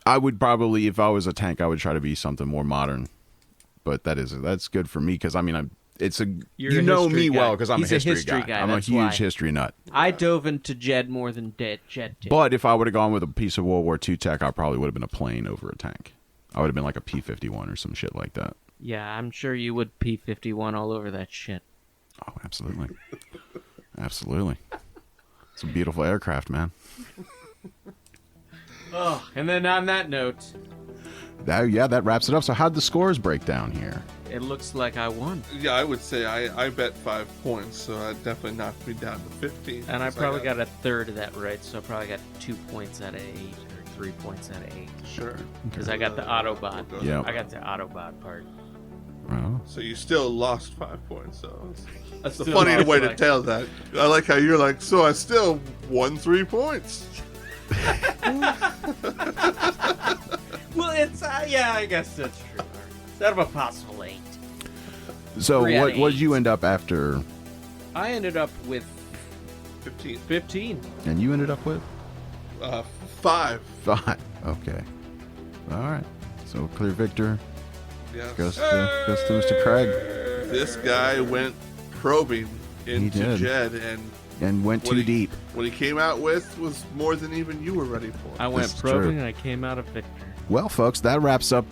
A: I would probably, if I was a tank, I would try to be something more modern. But that's good for me because I mean, you know me well because I'm a history guy. I'm a huge history nut.
B: I dove into Jed more than Jed did.
A: But if I would have gone with a piece of World War II tech, I probably would have been a plane over a tank. I would have been like a P-51 or some shit like that.
B: Yeah, I'm sure you would P-51 all over that shit.
A: Oh, absolutely. Absolutely. It's a beautiful aircraft, man.
B: Oh, and then on that note...
A: that wraps it up. So how'd the scores break down here?
B: It looks like I won.
C: Yeah, I would say I bet 5 points, so that definitely knocked me down to 15.
B: And I probably got a third of that right, so I probably got 2 points out of 8, or 3 points out of 8.
C: Sure.
B: Because I got the Autobot.
A: Yeah.
B: I got the Autobot part.
A: Well,
C: so you still lost 5 points, so it's a
B: still
C: funny
B: lost,
C: way to
B: like-
C: tell that. I like how you're like, so I still won 3 points.
B: Well, it's, yeah, I guess that's true. Instead of a possible 8.
A: so
B: 3 out of
A: what did
B: 8.
A: you end up after?
B: I ended up with
C: 15.
B: 15.
A: And you ended up with?
C: 5.
A: 5. Okay. All right. So clear victor
C: Yes.
A: goes to Mr. Kraig.
C: This guy went probing into
A: did.
C: Jed,
A: And went
C: What
A: too
C: he-
A: deep.
C: what he came out with was more than even you were ready for.
B: I went
A: This is
B: probing
A: true.
B: and I came out a victor.
A: Well, folks, that wraps up.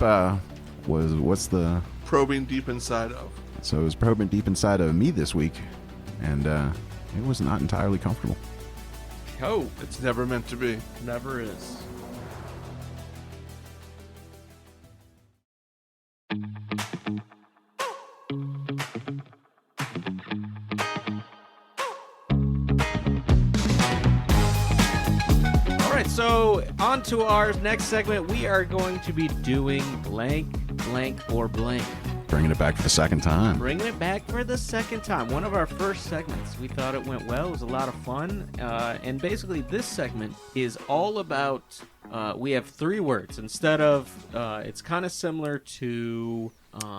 A: What's the?
C: Probing deep inside of.
A: So it was probing deep inside of me this week, and it was not entirely comfortable.
B: Oh,
C: It's never meant to be.
B: never is. All right, so on to our next segment. We are going to be doing blank, blank, or blank.
A: Bringing it back for the second time.
B: Bringing it back for the second time. One of our first segments. We thought it went well. It was a lot of fun. And basically, this segment is all about. We have 3 words instead of. It's kind of similar to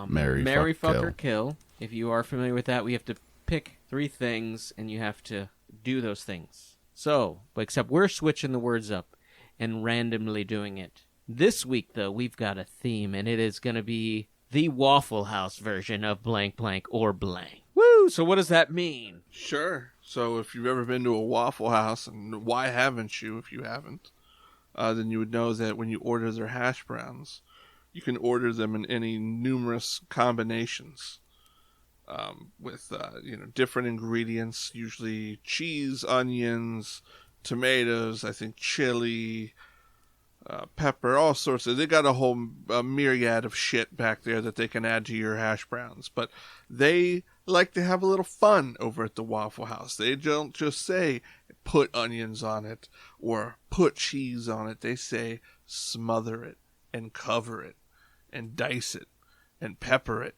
A: Marry, fuck,
B: Fuck, or Kill. If you are familiar with that, we have to pick 3 things, and you have to do those things. So, except we're switching the words up and randomly doing it. This week, though, we've got a theme, and it is going to be the Waffle House version of blank, blank, or blank. Woo! So what does that mean?
C: Sure. So if you've ever been to a Waffle House, and why haven't you if you haven't, then you would know that when you order their hash browns, you can order them in any numerous combinations with different ingredients, usually cheese, onions, tomatoes, I think chili, pepper, all sorts of. They got a whole myriad of shit back there that they can add to your hash browns. But they like to have a little fun over at the Waffle House. They don't just say put onions on it or put cheese on it. They say smother it and cover it and dice it and pepper it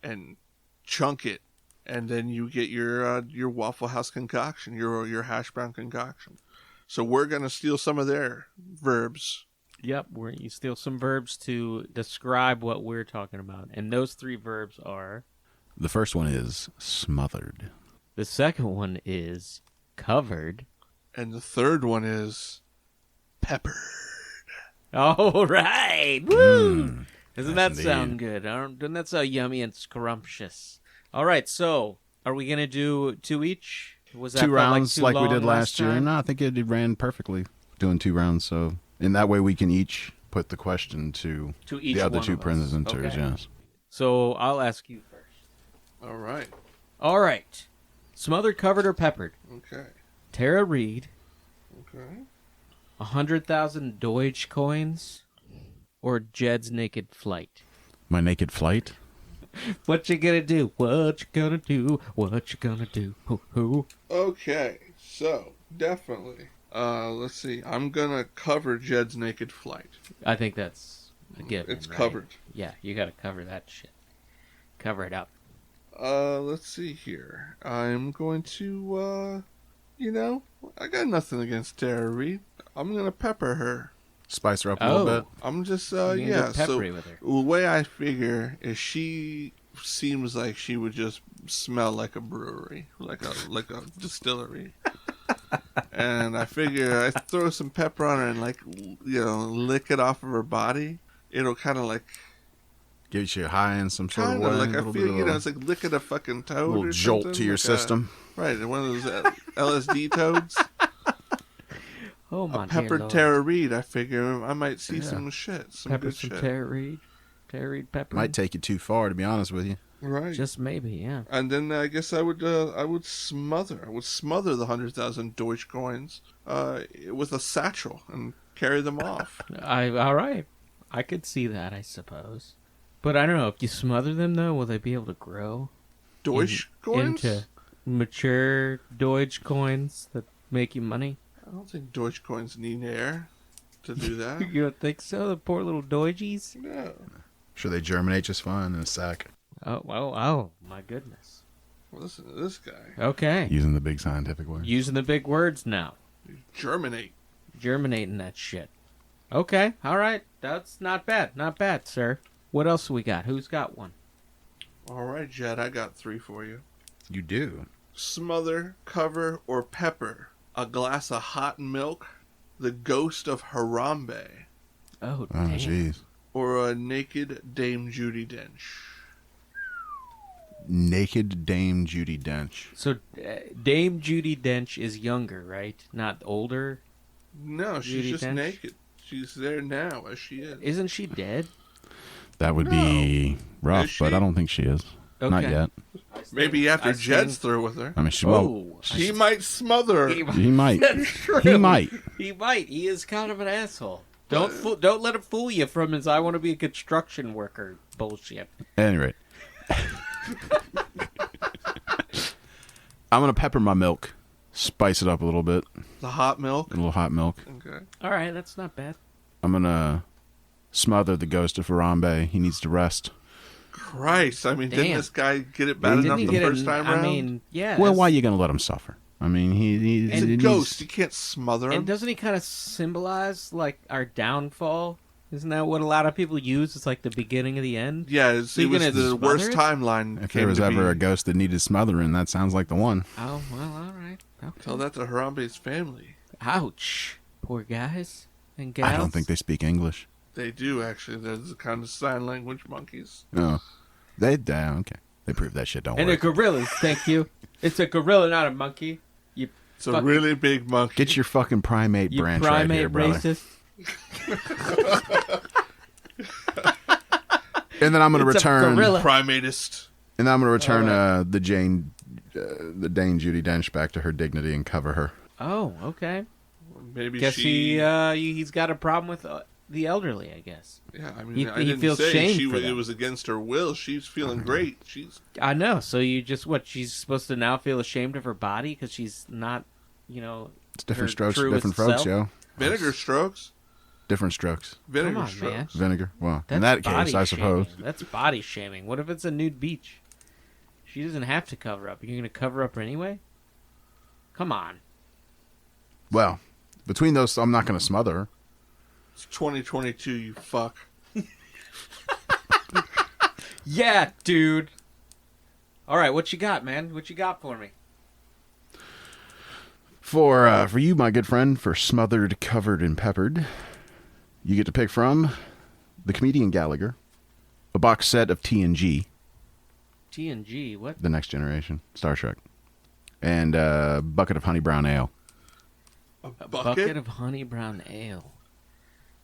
C: and chunk it, and then you get your Waffle House concoction, your hash brown concoction. So we're gonna steal some of their verbs.
B: Yep, you steal some verbs to describe what we're talking about. And those 3 verbs are...
A: The first one is smothered.
B: The second one is covered.
C: And the third one is peppered.
B: All right! Woo! Doesn't that
A: indeed.
B: sound good? Doesn't that sound yummy and scrumptious? All right, so are we going to do 2 each? Was that
A: 2
B: felt
A: rounds
B: too
A: like we
B: long
A: did last year.
B: time?
A: No, I think it ran perfectly doing 2 rounds. So in that way, we can each put the question to
B: each
A: the other
B: one
A: 2
B: of us.
A: presenters.
B: Okay.
A: Yes.
B: So I'll ask you first.
C: All right.
B: All right. Smothered, covered, or peppered?
C: Okay.
B: Tara Reid,
C: Okay.
B: 100,000 Deutsch coins, or Jed's naked flight?
A: My naked flight.
B: What you gonna do? What you gonna do? What you gonna do? Hoo-hoo.
C: Okay. So definitely. Let's see. I'm gonna cover Jed's naked flight.
B: I think that's a given.
C: It's
B: right?
C: covered.
B: Yeah, you gotta cover that shit. Cover it up.
C: Let's see here. I'm going to, I got nothing against Tara Reid. I'm gonna pepper her.
A: Spice her up a little bit.
C: I'm just,
B: You can
C: yeah.
B: go peppery
C: So
B: with her.
C: the way I figure is she seems like she would just smell like a brewery, like a distillery. And I figure I throw some pepper on her and, like, lick it off of her body. It'll kind of, like...
A: Gives you a high in some sort of
C: Kind of
A: way.
C: like, I feel, it's like licking a fucking toad
A: a little
C: or
A: jolt
C: something.
A: to your
C: like
A: system.
C: Right, one of those LSD toads.
B: Oh, my
C: Peppered
B: Lord.
C: Tara Reid, I figure I might see some shit. Some
B: Pepper
C: good
B: some
C: shit.
B: Tara Reid. Tara Reid pepper.
A: Might take you too far, to be honest with you.
C: Right.
B: Just maybe, yeah.
C: And then I guess I would smother the 100,000 Deutsch coins with a satchel and carry them off.
B: All right. I could see that, I suppose. But I don't know. If you smother them, though, will they be able to grow?
C: Deutsch coins?
B: Into mature Deutsch coins that make you money?
C: I don't think Deutsch coins need air to do that.
B: You don't think so? The poor little Deutschies?
C: No.
A: Sure, they germinate just fine in a sack.
B: Oh, well, oh, my goodness.
C: Well, listen to this guy.
B: Okay.
A: Using the big scientific word.
B: Using the big words now.
C: Germinate.
B: Germinating that shit. Okay, all right. That's not bad. Not bad, sir. What else we got? Who's got one?
C: All right, Jed, I got 3 for you.
A: You do.
C: Smother, cover, or pepper a glass of hot milk, the ghost of Harambe,
B: Oh,
A: Oh,
B: damn.
A: jeez.
C: or a naked Dame Judi Dench.
A: Naked Dame Judi Dench.
B: So Dame Judi Dench is younger, right? Not older?
C: No, she's
B: Judi
C: just
B: Dench?
C: naked. She's there now as she is.
B: Isn't she dead?
A: That would
C: No.
A: be
C: Is
A: rough,
C: she?
A: but I don't think she is. Not
B: Okay.
A: yet.
C: Maybe after
B: I
C: Jed's
B: stand-
C: through with her.
A: I mean, she
B: Oh,
A: won't.
C: He might smother her.
A: He might.
B: That's true.
A: He might.
B: He might. He is kind of an asshole. Don't let him fool you from his "I want to be a construction worker" bullshit.
A: At any rate. I'm going to pepper my milk. Spice it up a little bit.
C: The hot milk.
A: A little hot milk.
C: Okay.
B: All right, that's not bad.
A: I'm going to smother the ghost of Harambe. He needs to rest.
C: Christ, I mean, didn't
B: Damn.
C: this guy get it bad enough
B: Didn't he
C: the
B: get
C: first
B: it?
C: time
B: I
C: around?
B: mean, yeah.
A: Well,
B: that's-
A: why are you going to let him suffer? I mean,
C: He's a
A: needs-
C: ghost. You can't smother him.
B: And doesn't he kind of symbolize like our downfall? Isn't that what a lot of people use? It's like the beginning of the end.
C: Yeah,
B: So
C: it
B: you're
C: was
B: gonna
C: the
B: smother
C: worst
B: it?
C: timeline.
A: If there was ever a ghost that needed smothering, that sounds like the one.
B: Oh well, all right. Okay.
C: Tell that to Harambe's family.
B: Ouch, poor guys and gals.
A: I don't think they speak English.
C: They do, actually. There's the kind of sign language monkeys.
A: No. Okay. They proved that shit don't
B: And they're
A: work.
B: gorillas. Thank you. It's a gorilla, not a monkey. You
C: It's a
B: fucking-
C: really big monkey.
A: Get your fucking primate
B: you
A: branch
B: primate
A: right here, brother.
B: racist.
A: And then I'm going to
B: It's a
A: return.
B: gorilla.
C: primatist.
A: And then I'm going to return
B: All
A: the Dame Judi Dench back to her dignity and cover her.
B: Oh, okay.
C: Maybe
B: Guess
C: she...
B: he's got a problem with the elderly. I guess.
C: Yeah, I mean,
B: he
C: I didn't
B: feels
C: say
B: shamed for
C: it
B: that.
C: was against her will. She's feeling great. She's
B: I know. So you just she's supposed to now feel ashamed of her body because she's not,
A: It's different
B: her
A: strokes for
B: truest
A: different folks,
B: self?
A: yo.
C: vinegar strokes.
A: Different strokes.
C: Vinegar
B: Come on,
C: strokes.
B: man.
A: Vinegar. Well,
B: That's
A: in that
B: body
A: case, I suppose.
B: shaming. That's body shaming. What if it's a nude beach? She doesn't have to cover up. You're going to cover up her anyway? Come on.
A: Well, between those, I'm not going to smother her.
C: It's 2022, you fuck.
B: Yeah, dude. All right, what you got, man? What you got for me?
A: For you, my good friend, for smothered, covered, and peppered, you get to pick from the comedian Gallagher, a box set of TNG,
B: TNG, what?
A: The Next Generation, Star Trek, and a bucket of honey brown ale.
C: A
B: A
C: bucket?
B: bucket of honey brown ale.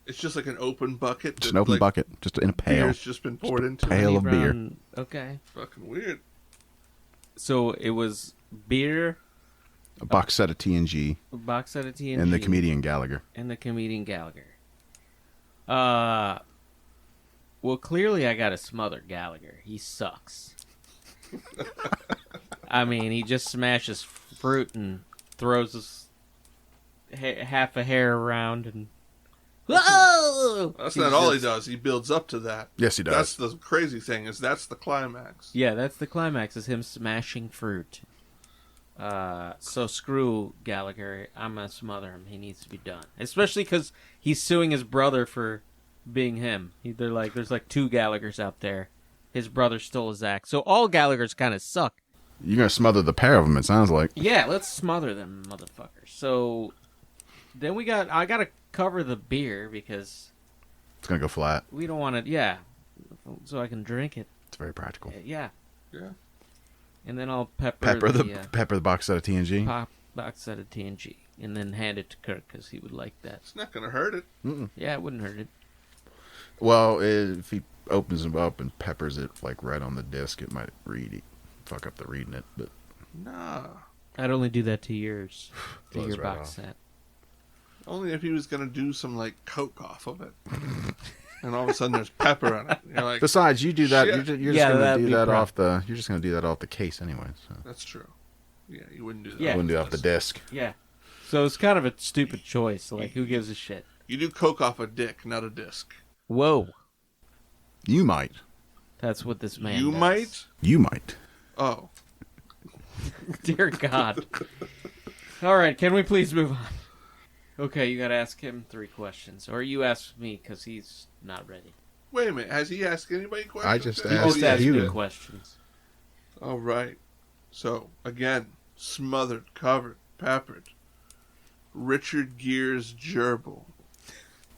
C: It's just like an open bucket.
A: Just
C: that,
A: an open
C: like,
A: bucket, just in a pail.
C: Beer's just been poured into.
A: pail.
B: Honey
A: of beer.
B: brown- Okay.
C: Fucking weird.
B: So it was beer,
A: A box set of TNG,
B: a box set of TNG,
A: and the comedian Gallagher.
B: and the comedian Gallagher. Well, clearly I got to smother Gallagher. He sucks. I mean, he just smashes fruit and throws his half a hair around and. Whoa!
C: That's
B: He's
C: not all he
B: just-
C: does. He builds up to that.
A: Yes, he does.
C: That's the crazy thing, is that's the climax.
B: Yeah, that's the climax, is him smashing fruit. So screw Gallagher. I'm gonna smother him. He needs to be done. Especially because he's suing his brother for being him. They're like, there's like 2 Gallaghers out there. His brother stole his act. So all Gallaghers kind of suck.
A: You're gonna smother the pair of them. It sounds like.
B: Yeah, let's smother them, motherfuckers. So then I gotta cover the beer because
A: It's gonna go flat.
B: we don't want to. Yeah, so I can drink it.
A: It's very practical.
B: Yeah,
C: Yeah.
B: and then I'll pepper
A: Pepper the box set of TNG.
B: pop box set of TNG, and then hand it to Kirk because he would like that.
C: It's not gonna hurt it.
B: Yeah, it wouldn't hurt it.
A: Well, if he opens them up and peppers it like right on the disc, it might fuck up the reading it. But
C: Nah.
B: I'd only do that to yours, to
A: Blows
B: your
A: right
B: box
A: off.
B: set.
C: Only if he was gonna do some like coke off of it, and all of a sudden there's pepper on it. You're like,
A: besides, you do that.
C: Shit.
A: You're just
B: Yeah,
A: gonna
B: that'd
A: do
B: be
A: that
B: prob-
A: off the. You're just gonna do that off the case anyway. So
C: that's true. Yeah, you wouldn't do that.
B: Yeah.
A: I wouldn't do it off the disc.
B: Yeah. So it's kind of a stupid choice. Like, who gives a shit?
C: You do coke off a dick, not a disc.
B: Whoa.
A: You might.
B: That's what this man
C: You
B: does.
C: might.
A: You might.
C: Oh,
B: Dear God. All right, can we please move on? Okay, you got to ask him 3 questions. Or you ask me because he's not ready.
C: wait a minute. Has he asked anybody questions?
A: I just
B: He
A: asked
B: just
A: yeah,
B: asked
A: you
B: me
A: would.
B: questions.
C: All right. So again, smothered, covered, peppered. Richard Gere's gerbil.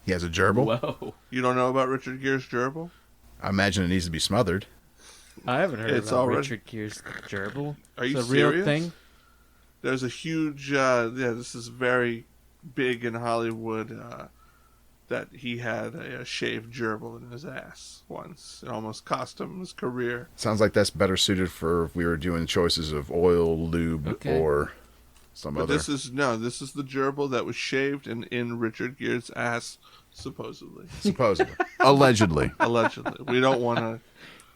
A: He has a gerbil.
B: Whoa.
C: You don't know about Richard Gere's gerbil?
A: I imagine it needs to be smothered.
B: I haven't heard
C: It's
B: about
C: already-
B: Richard Gere's gerbil.
C: Are you
B: It's a real
C: serious?
B: thing?
C: There's a huge. This is very big in Hollywood. That he had a shaved gerbil in his ass once. It almost cost him his career.
A: Sounds like that's better suited for if we were doing choices of oil, lube,
B: Okay.
A: or some
C: But
A: other.
C: this is the gerbil that was shaved and in Richard Gere's ass, supposedly,
A: Supposedly. Allegedly.
C: allegedly. We don't want to.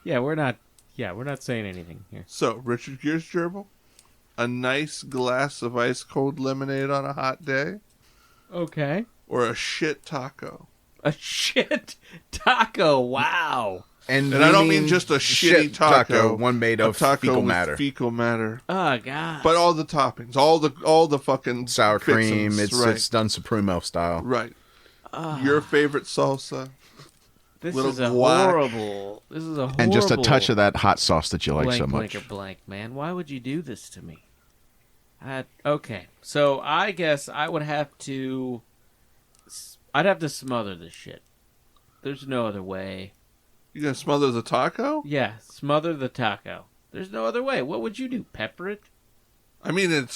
B: Yeah, we're not saying anything here.
C: So Richard Gere's gerbil, a nice glass of ice cold lemonade on a hot day,
B: Okay.
C: or a shit taco.
B: A shit taco. Wow.
A: And
C: And I don't mean just a shitty taco.
A: one made
C: A
A: of
C: taco
A: fecal
C: with
A: matter.
C: fecal matter.
B: Oh, God.
C: But all the toppings, all the fucking
A: Sour cream.
C: fixins,
A: It's
C: right.
A: it's done Supremo style.
C: Right. Your favorite salsa.
B: This
C: little
B: is a
C: guac.
B: horrible. This is a horrible.
A: And just a touch of that hot sauce that you like
B: blank,
A: so much.
B: Blank or blank, man. Why would you do this to me? Okay, so I guess I would have to. I'd have to smother this shit. There's no other way.
C: You gonna smother the taco?
B: Yeah, smother the taco. There's no other way. What would you do? Pepper it?
C: I mean, it's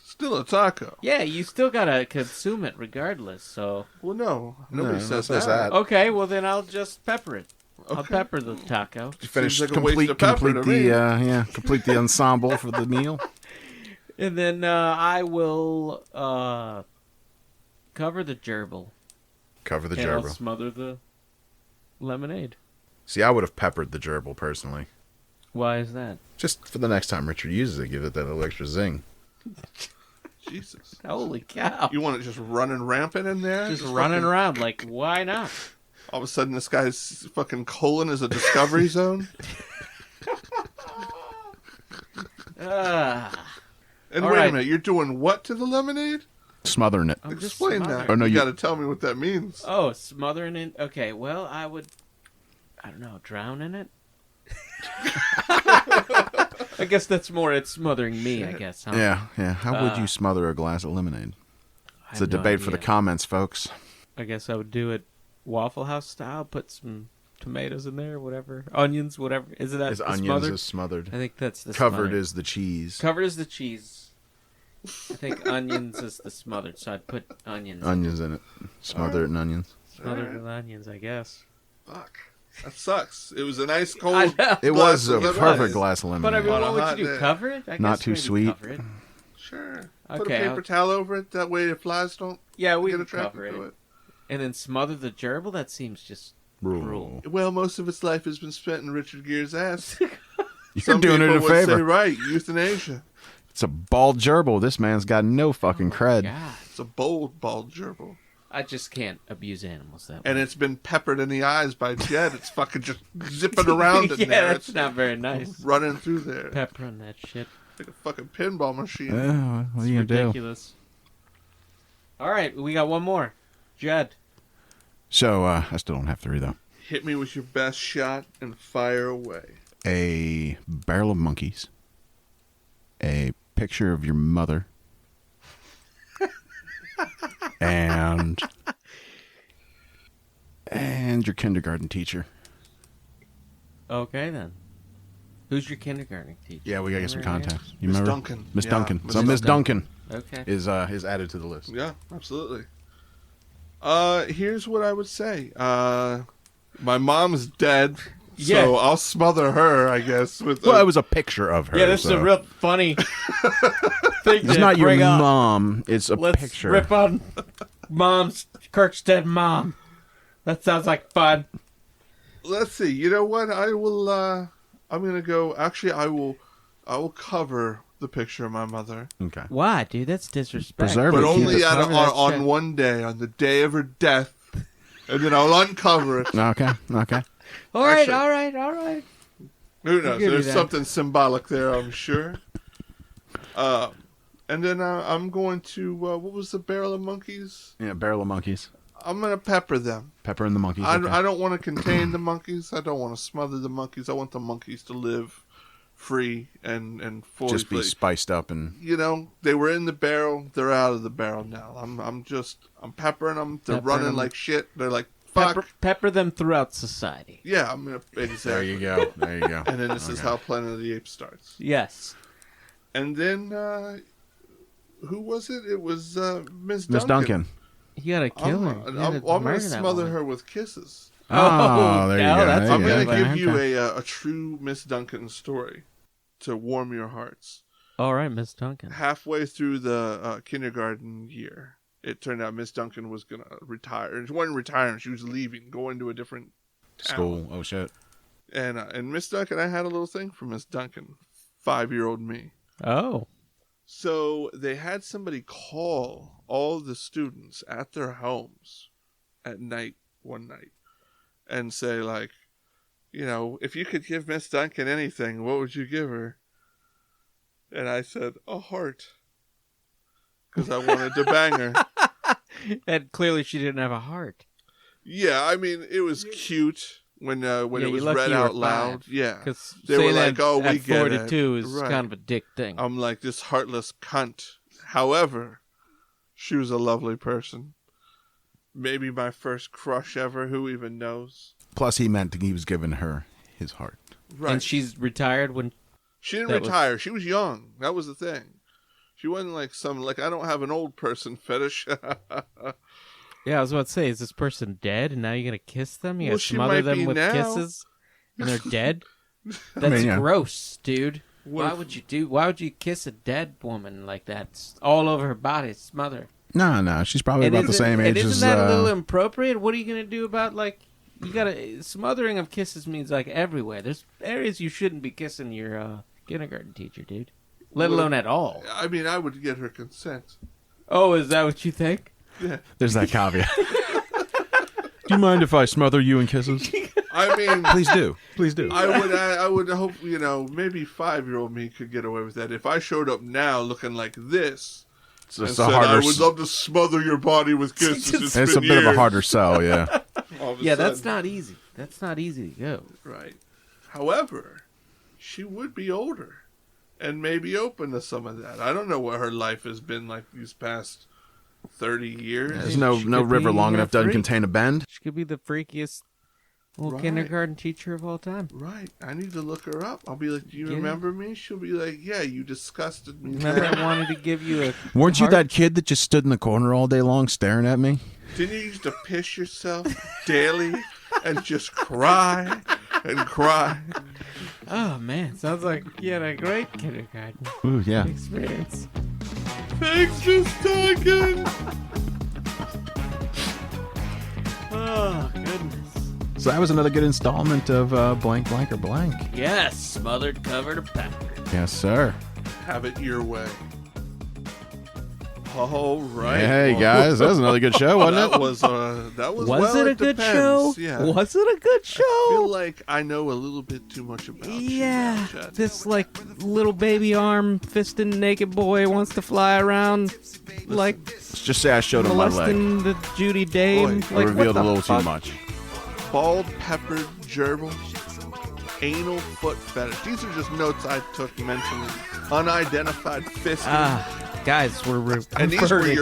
C: still a taco.
B: Yeah, you still gotta consume it regardless. So
C: Well, no, nobody
A: No,
C: says
A: says
C: that.
A: that.
B: okay, well then I'll just pepper it. I'll
C: Okay.
B: pepper the taco.
A: Finish
C: Seems like a waste
A: complete
C: of pepper to me.
A: complete the ensemble for the meal.
B: And then I will cover the gerbil.
A: Cover the
B: And I'll
A: gerbil.
B: smother the lemonade.
A: See, I would have peppered the gerbil personally.
B: Why is that?
A: Just for the next time Richard uses it, give it that little extra zing.
C: Jesus.
B: Holy cow.
C: You want it just running rampant in there?
B: Just running
C: fucking-
B: around like, why not?
C: All of a sudden, this guy's fucking colon is a discovery zone. And
B: All
C: wait
B: right.
C: a minute, you're doing what to the lemonade?
A: Smothering it.
B: I'm just
C: Explain
B: smothering.
C: that.
A: Oh, no,
C: you
A: you-
C: got to tell me what that means.
B: Oh, smothering it? Okay, well, I don't know, drown in it? I guess that's more, it's smothering me, I guess, huh?
A: Yeah. How would you smother a glass of lemonade?
B: I
A: It's a
B: have no
A: debate for the
B: idea.
A: comments, folks.
B: I guess I would do it Waffle House style, put some tomatoes in there, whatever. Onions, whatever. Is that
A: Is
B: the
A: onions
B: smothered?
A: is smothered.
B: I think that's the
A: Covered
B: smothered.
A: is the cheese.
B: Covered is the cheese. I think onions is the smothered, so I'd put onions.
A: Onions in it. Smother it in onions.
B: Smothered
C: Alright.
B: with onions, I guess.
C: Fuck. That sucks. It was a nice
B: I
C: cold.
B: know.
A: It
C: Glass
A: was a
C: of lemonade.
A: perfect glass of
B: But I
A: lemonade.
B: mean,
C: On a
B: what would
C: hot
B: you do?
C: day.
B: Cover it? I
A: Not
B: guess
A: too
B: maybe
A: sweet.
B: Cover it.
C: Sure. Put a
B: Okay,
C: paper towel over it. That way the flies don't
B: Yeah, we
C: get
B: can
C: attracted
B: cover
C: to
B: it.
C: it.
B: And then smother the gerbil? That seems just cruel.
C: Well, most of its life has been spent in Richard Gere's ass.
A: You're
C: Some
A: doing it
C: people
A: a
C: would say,
A: favor.
C: right, euthanasia.
A: It's a bald gerbil. This man's got no fucking cred.
B: God,
C: It's a bold, bald gerbil.
B: I just can't abuse animals that way.
C: And it's been peppered in the eyes by Jed. It's fucking just zipping around in
B: yeah,
C: there.
B: that's
C: It's
B: not very nice.
C: running through there.
B: Pepper on that shit.
C: Like a fucking pinball machine.
A: What are you gonna do?
B: Ridiculous. All right, we got one more. Jed.
A: So I still don't have 3 though.
C: Hit me with your best shot and fire away.
A: A barrel of monkeys. a picture of your mother and your kindergarten teacher.
B: Okay, then. Who's your kindergarten teacher?
A: Yeah, we gotta get some context. You
C: Miss
A: remember?
C: Duncan.
A: Miss
C: Yeah,
A: Duncan.
C: Miss
A: So Miss Duncan
B: Okay.
A: is added to the list.
C: Yeah, absolutely. Here's what I would say. My mom's dead,
B: Yeah.
C: so I'll smother her, I guess. With
A: Well, it was a picture of her.
B: Yeah, this is a real funny thing
A: It's
B: to
A: not your
B: bring up.
A: mom. It's a
B: Let's
A: picture.
B: rip on Kirk's dead mom. That sounds like fun.
C: Let's see. You know what? I will. I'm gonna go. Actually, I will cover the picture of my mother,
A: Okay.
B: Why, dude? That's disrespectful.
A: Preserve
C: but
A: it. Keep
C: only
A: it
C: on one day, on the day of her death, and then I'll uncover it.
A: Okay. Okay.
B: All right,
C: Actually-
B: all right, all right.
C: Who knows?
B: give you
C: There's
B: that.
C: something symbolic there, I'm sure. And then I'm going to. What was the barrel of monkeys?
A: Yeah, barrel of monkeys.
C: I'm gonna pepper them.
A: Pepper and the monkeys.
C: I
A: okay.
C: don't want to contain the monkeys. I don't want to smother the monkeys. I want the monkeys to live free and fully.
A: Just be
C: free.
A: spiced up and
C: You know, they were in the barrel. They're out of the barrel now. I'm peppering them. They're
B: Peppering
C: running
B: them.
C: like shit. They're like fuck.
B: Pepper them throughout society.
C: Yeah, I'm gonna
A: there
C: exactly.
A: you go. There you go.
C: And then this is
A: Okay.
C: how Planet of the Apes starts.
B: Yes.
C: And then who was it? It was Miss
A: Miss Duncan.
B: You gotta kill her. You gotta
C: I'm gonna
B: murder that
C: smother
B: woman.
C: her with kisses.
A: Oh, there you
B: no,
A: go.
B: that's
A: There
C: I'm
A: you
C: gonna
A: go.
C: give you
A: Okay.
C: a true Miss Duncan story to warm your hearts.
B: All right, Miss Duncan.
C: Halfway through the kindergarten year, it turned out Miss Duncan was gonna retire. She wasn't retiring; she was leaving, going to a different town.
A: School. Oh shit.
C: And Miss Duncan, I had a little thing for Miss Duncan, 5-year-old me.
B: Oh.
C: So they had somebody call all the students at their homes at night one night and say, like, you know, if you could give Miss Duncan anything, what would you give her? And I said, a heart. Because I wanted to bang her.
B: And clearly she didn't have a heart.
C: Yeah, I mean, it was cute when
B: Yeah,
C: it
B: you're
C: was
B: lucky
C: read
B: you were
C: out loud.
B: 5.
C: Yeah.
B: Because
C: They were
B: saying
C: like,
B: that
C: "Oh, we
B: at
C: get
B: 42
C: it."
B: is
C: Right.
B: kind of a dick thing.
C: I'm like, this heartless cunt. However, she was a lovely person. Maybe my first crush ever. Who even knows?
A: Plus, he meant he was giving her his heart.
C: Right.
B: And she's retired when...
C: She didn't
B: that was-
C: retire. She was young. That was the thing. She wasn't like I don't have an old person fetish.
B: Yeah, I was about to say, is this person dead and now you're going to kiss them? You
C: Well,
B: gotta
C: she
B: smother
C: might
B: them
C: be
B: with
C: now.
B: kisses? And they're dead? That's
A: yeah.
B: gross, dude.
C: What
B: Why would you kiss a dead woman like that? It's all over her body, smother.
A: No, she's probably about the same age
B: isn't
A: as.
B: that a little inappropriate? What are you going to do about, like, smothering of kisses means, like, everywhere. There's areas you shouldn't be kissing your kindergarten teacher, dude. Let alone at all.
C: I mean, I would get her consent.
B: Oh, is that what you think?
C: Yeah.
A: There's that caveat. Do you mind if I smother you in kisses?
C: I mean,
A: Please do. Please do.
C: I would hope, maybe 5-year-old me could get away with that. If I showed up now looking like this and
A: It's
C: said,
A: a harder.
C: I would love to smother your body with kisses.
A: It's a bit of a harder sell, yeah.
B: Yeah, that's not easy. That's not easy to go.
C: Right. However, she would be older and maybe open to some of that. I don't know what her life has been like these past 30 years.
A: There's no
B: She
A: no
B: could
A: river
B: be
A: long
B: a
A: enough doesn't
B: freak.
A: contain a bend.
B: She could be the freakiest little
C: Right.
B: kindergarten teacher of all time.
C: Right. I need to look her up. I'll be like, do you
B: Yeah.
C: remember me? She'll be like, yeah, you disgusted me.
B: Remember I wanted to give you a
A: Weren't you
B: heart?
A: that kid that just stood in the corner all day long staring at me?
C: Didn't you used to piss yourself daily and just cry and cry?
B: Oh, man. Sounds like you had a great kindergarten
A: Ooh, yeah.
B: experience.
C: Thanks, Miss Duncan.
B: Oh, goodness.
A: So that was another good installment of Blank, Blank, or Blank.
B: Yes, smothered, covered, or peppered.
A: Yes, sir.
C: Have it your way. All right.
A: Hey,
C: Well,
A: guys, that was another good show, wasn't
C: that
A: it?
C: was well,
B: Was it a good
C: depends.
B: show?
C: Yeah.
B: Was it a good
C: I feel
B: show?
C: like I know a little bit too much about you.
B: Yeah,
C: Chad.
B: this like little baby arm fisting naked boy wants to fly around like
A: Let's just say I showed him my leg.
B: molesting the Judy Dame.
C: Boy,
A: I
B: like,
A: revealed
B: what
A: a
B: the
A: little
B: fuck?
A: too much.
C: Bald peppered gerbil. anal foot fetish. These are just notes I took mentally. Unidentified fisting.
B: Guys, we're
C: and these were
B: converting.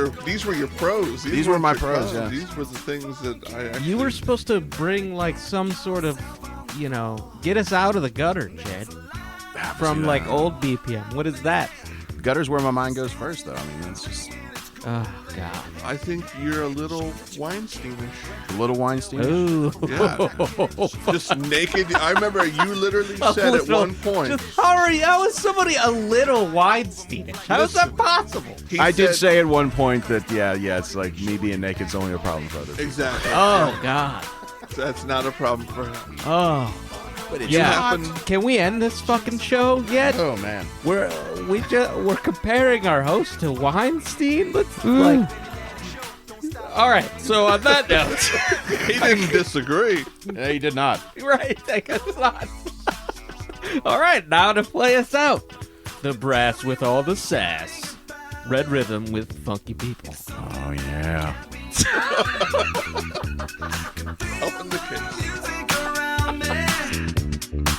C: your pros.
A: These were my
C: your
A: pros, yeah.
C: These were the things that I actually...
B: You were supposed to bring like some sort of, get us out of the gutter, Chad. From like old BPM. What is that?
A: Gutter's where my mind goes first, though. I mean, it's just
B: Oh, God.
C: I think you're a little Weinsteinish.
A: a little Weinstein.
B: Ooh.
C: Yeah. Just naked. I remember you literally said at one point.
B: How is somebody a little Weinsteinish? How is that possible?
A: I did say at one point that, yeah, it's like me being naked's only a problem for others.
C: Exactly.
B: Oh, God.
C: That's not a problem for him.
B: Oh.
C: But it
B: Yeah.
C: happened.
B: Can we end this fucking show yet?
A: Oh, man.
B: We're comparing our host to Weinstein. Let's like. All right. So on that note,
C: He didn't disagree.
A: Yeah, he did not.
B: right? I guess not. All right. Now to play us out, the brass with all the sass, red rhythm with funky people.
A: Oh, yeah.
C: Helping the kids.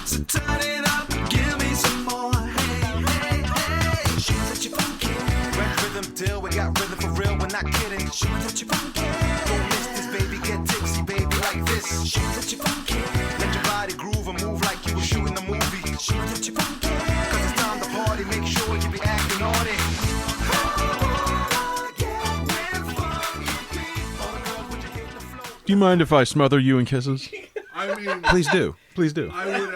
D: So turn it up, give me some more. Hey, hey, hey. Show me that you're funky. Red rhythm deal, we got rhythm for real, we're not kidding. Show me that you're funky. Don't miss this, baby, get tipsy, baby, like this. Show me that you're funky. Let your body groove and move like you were shooting a movie. Show me that you're funky. Cause it's time to party, make sure you be acting on it.
A: Do you mind if I smother you in kisses?
C: I mean,
A: Please do. Please do.
C: I would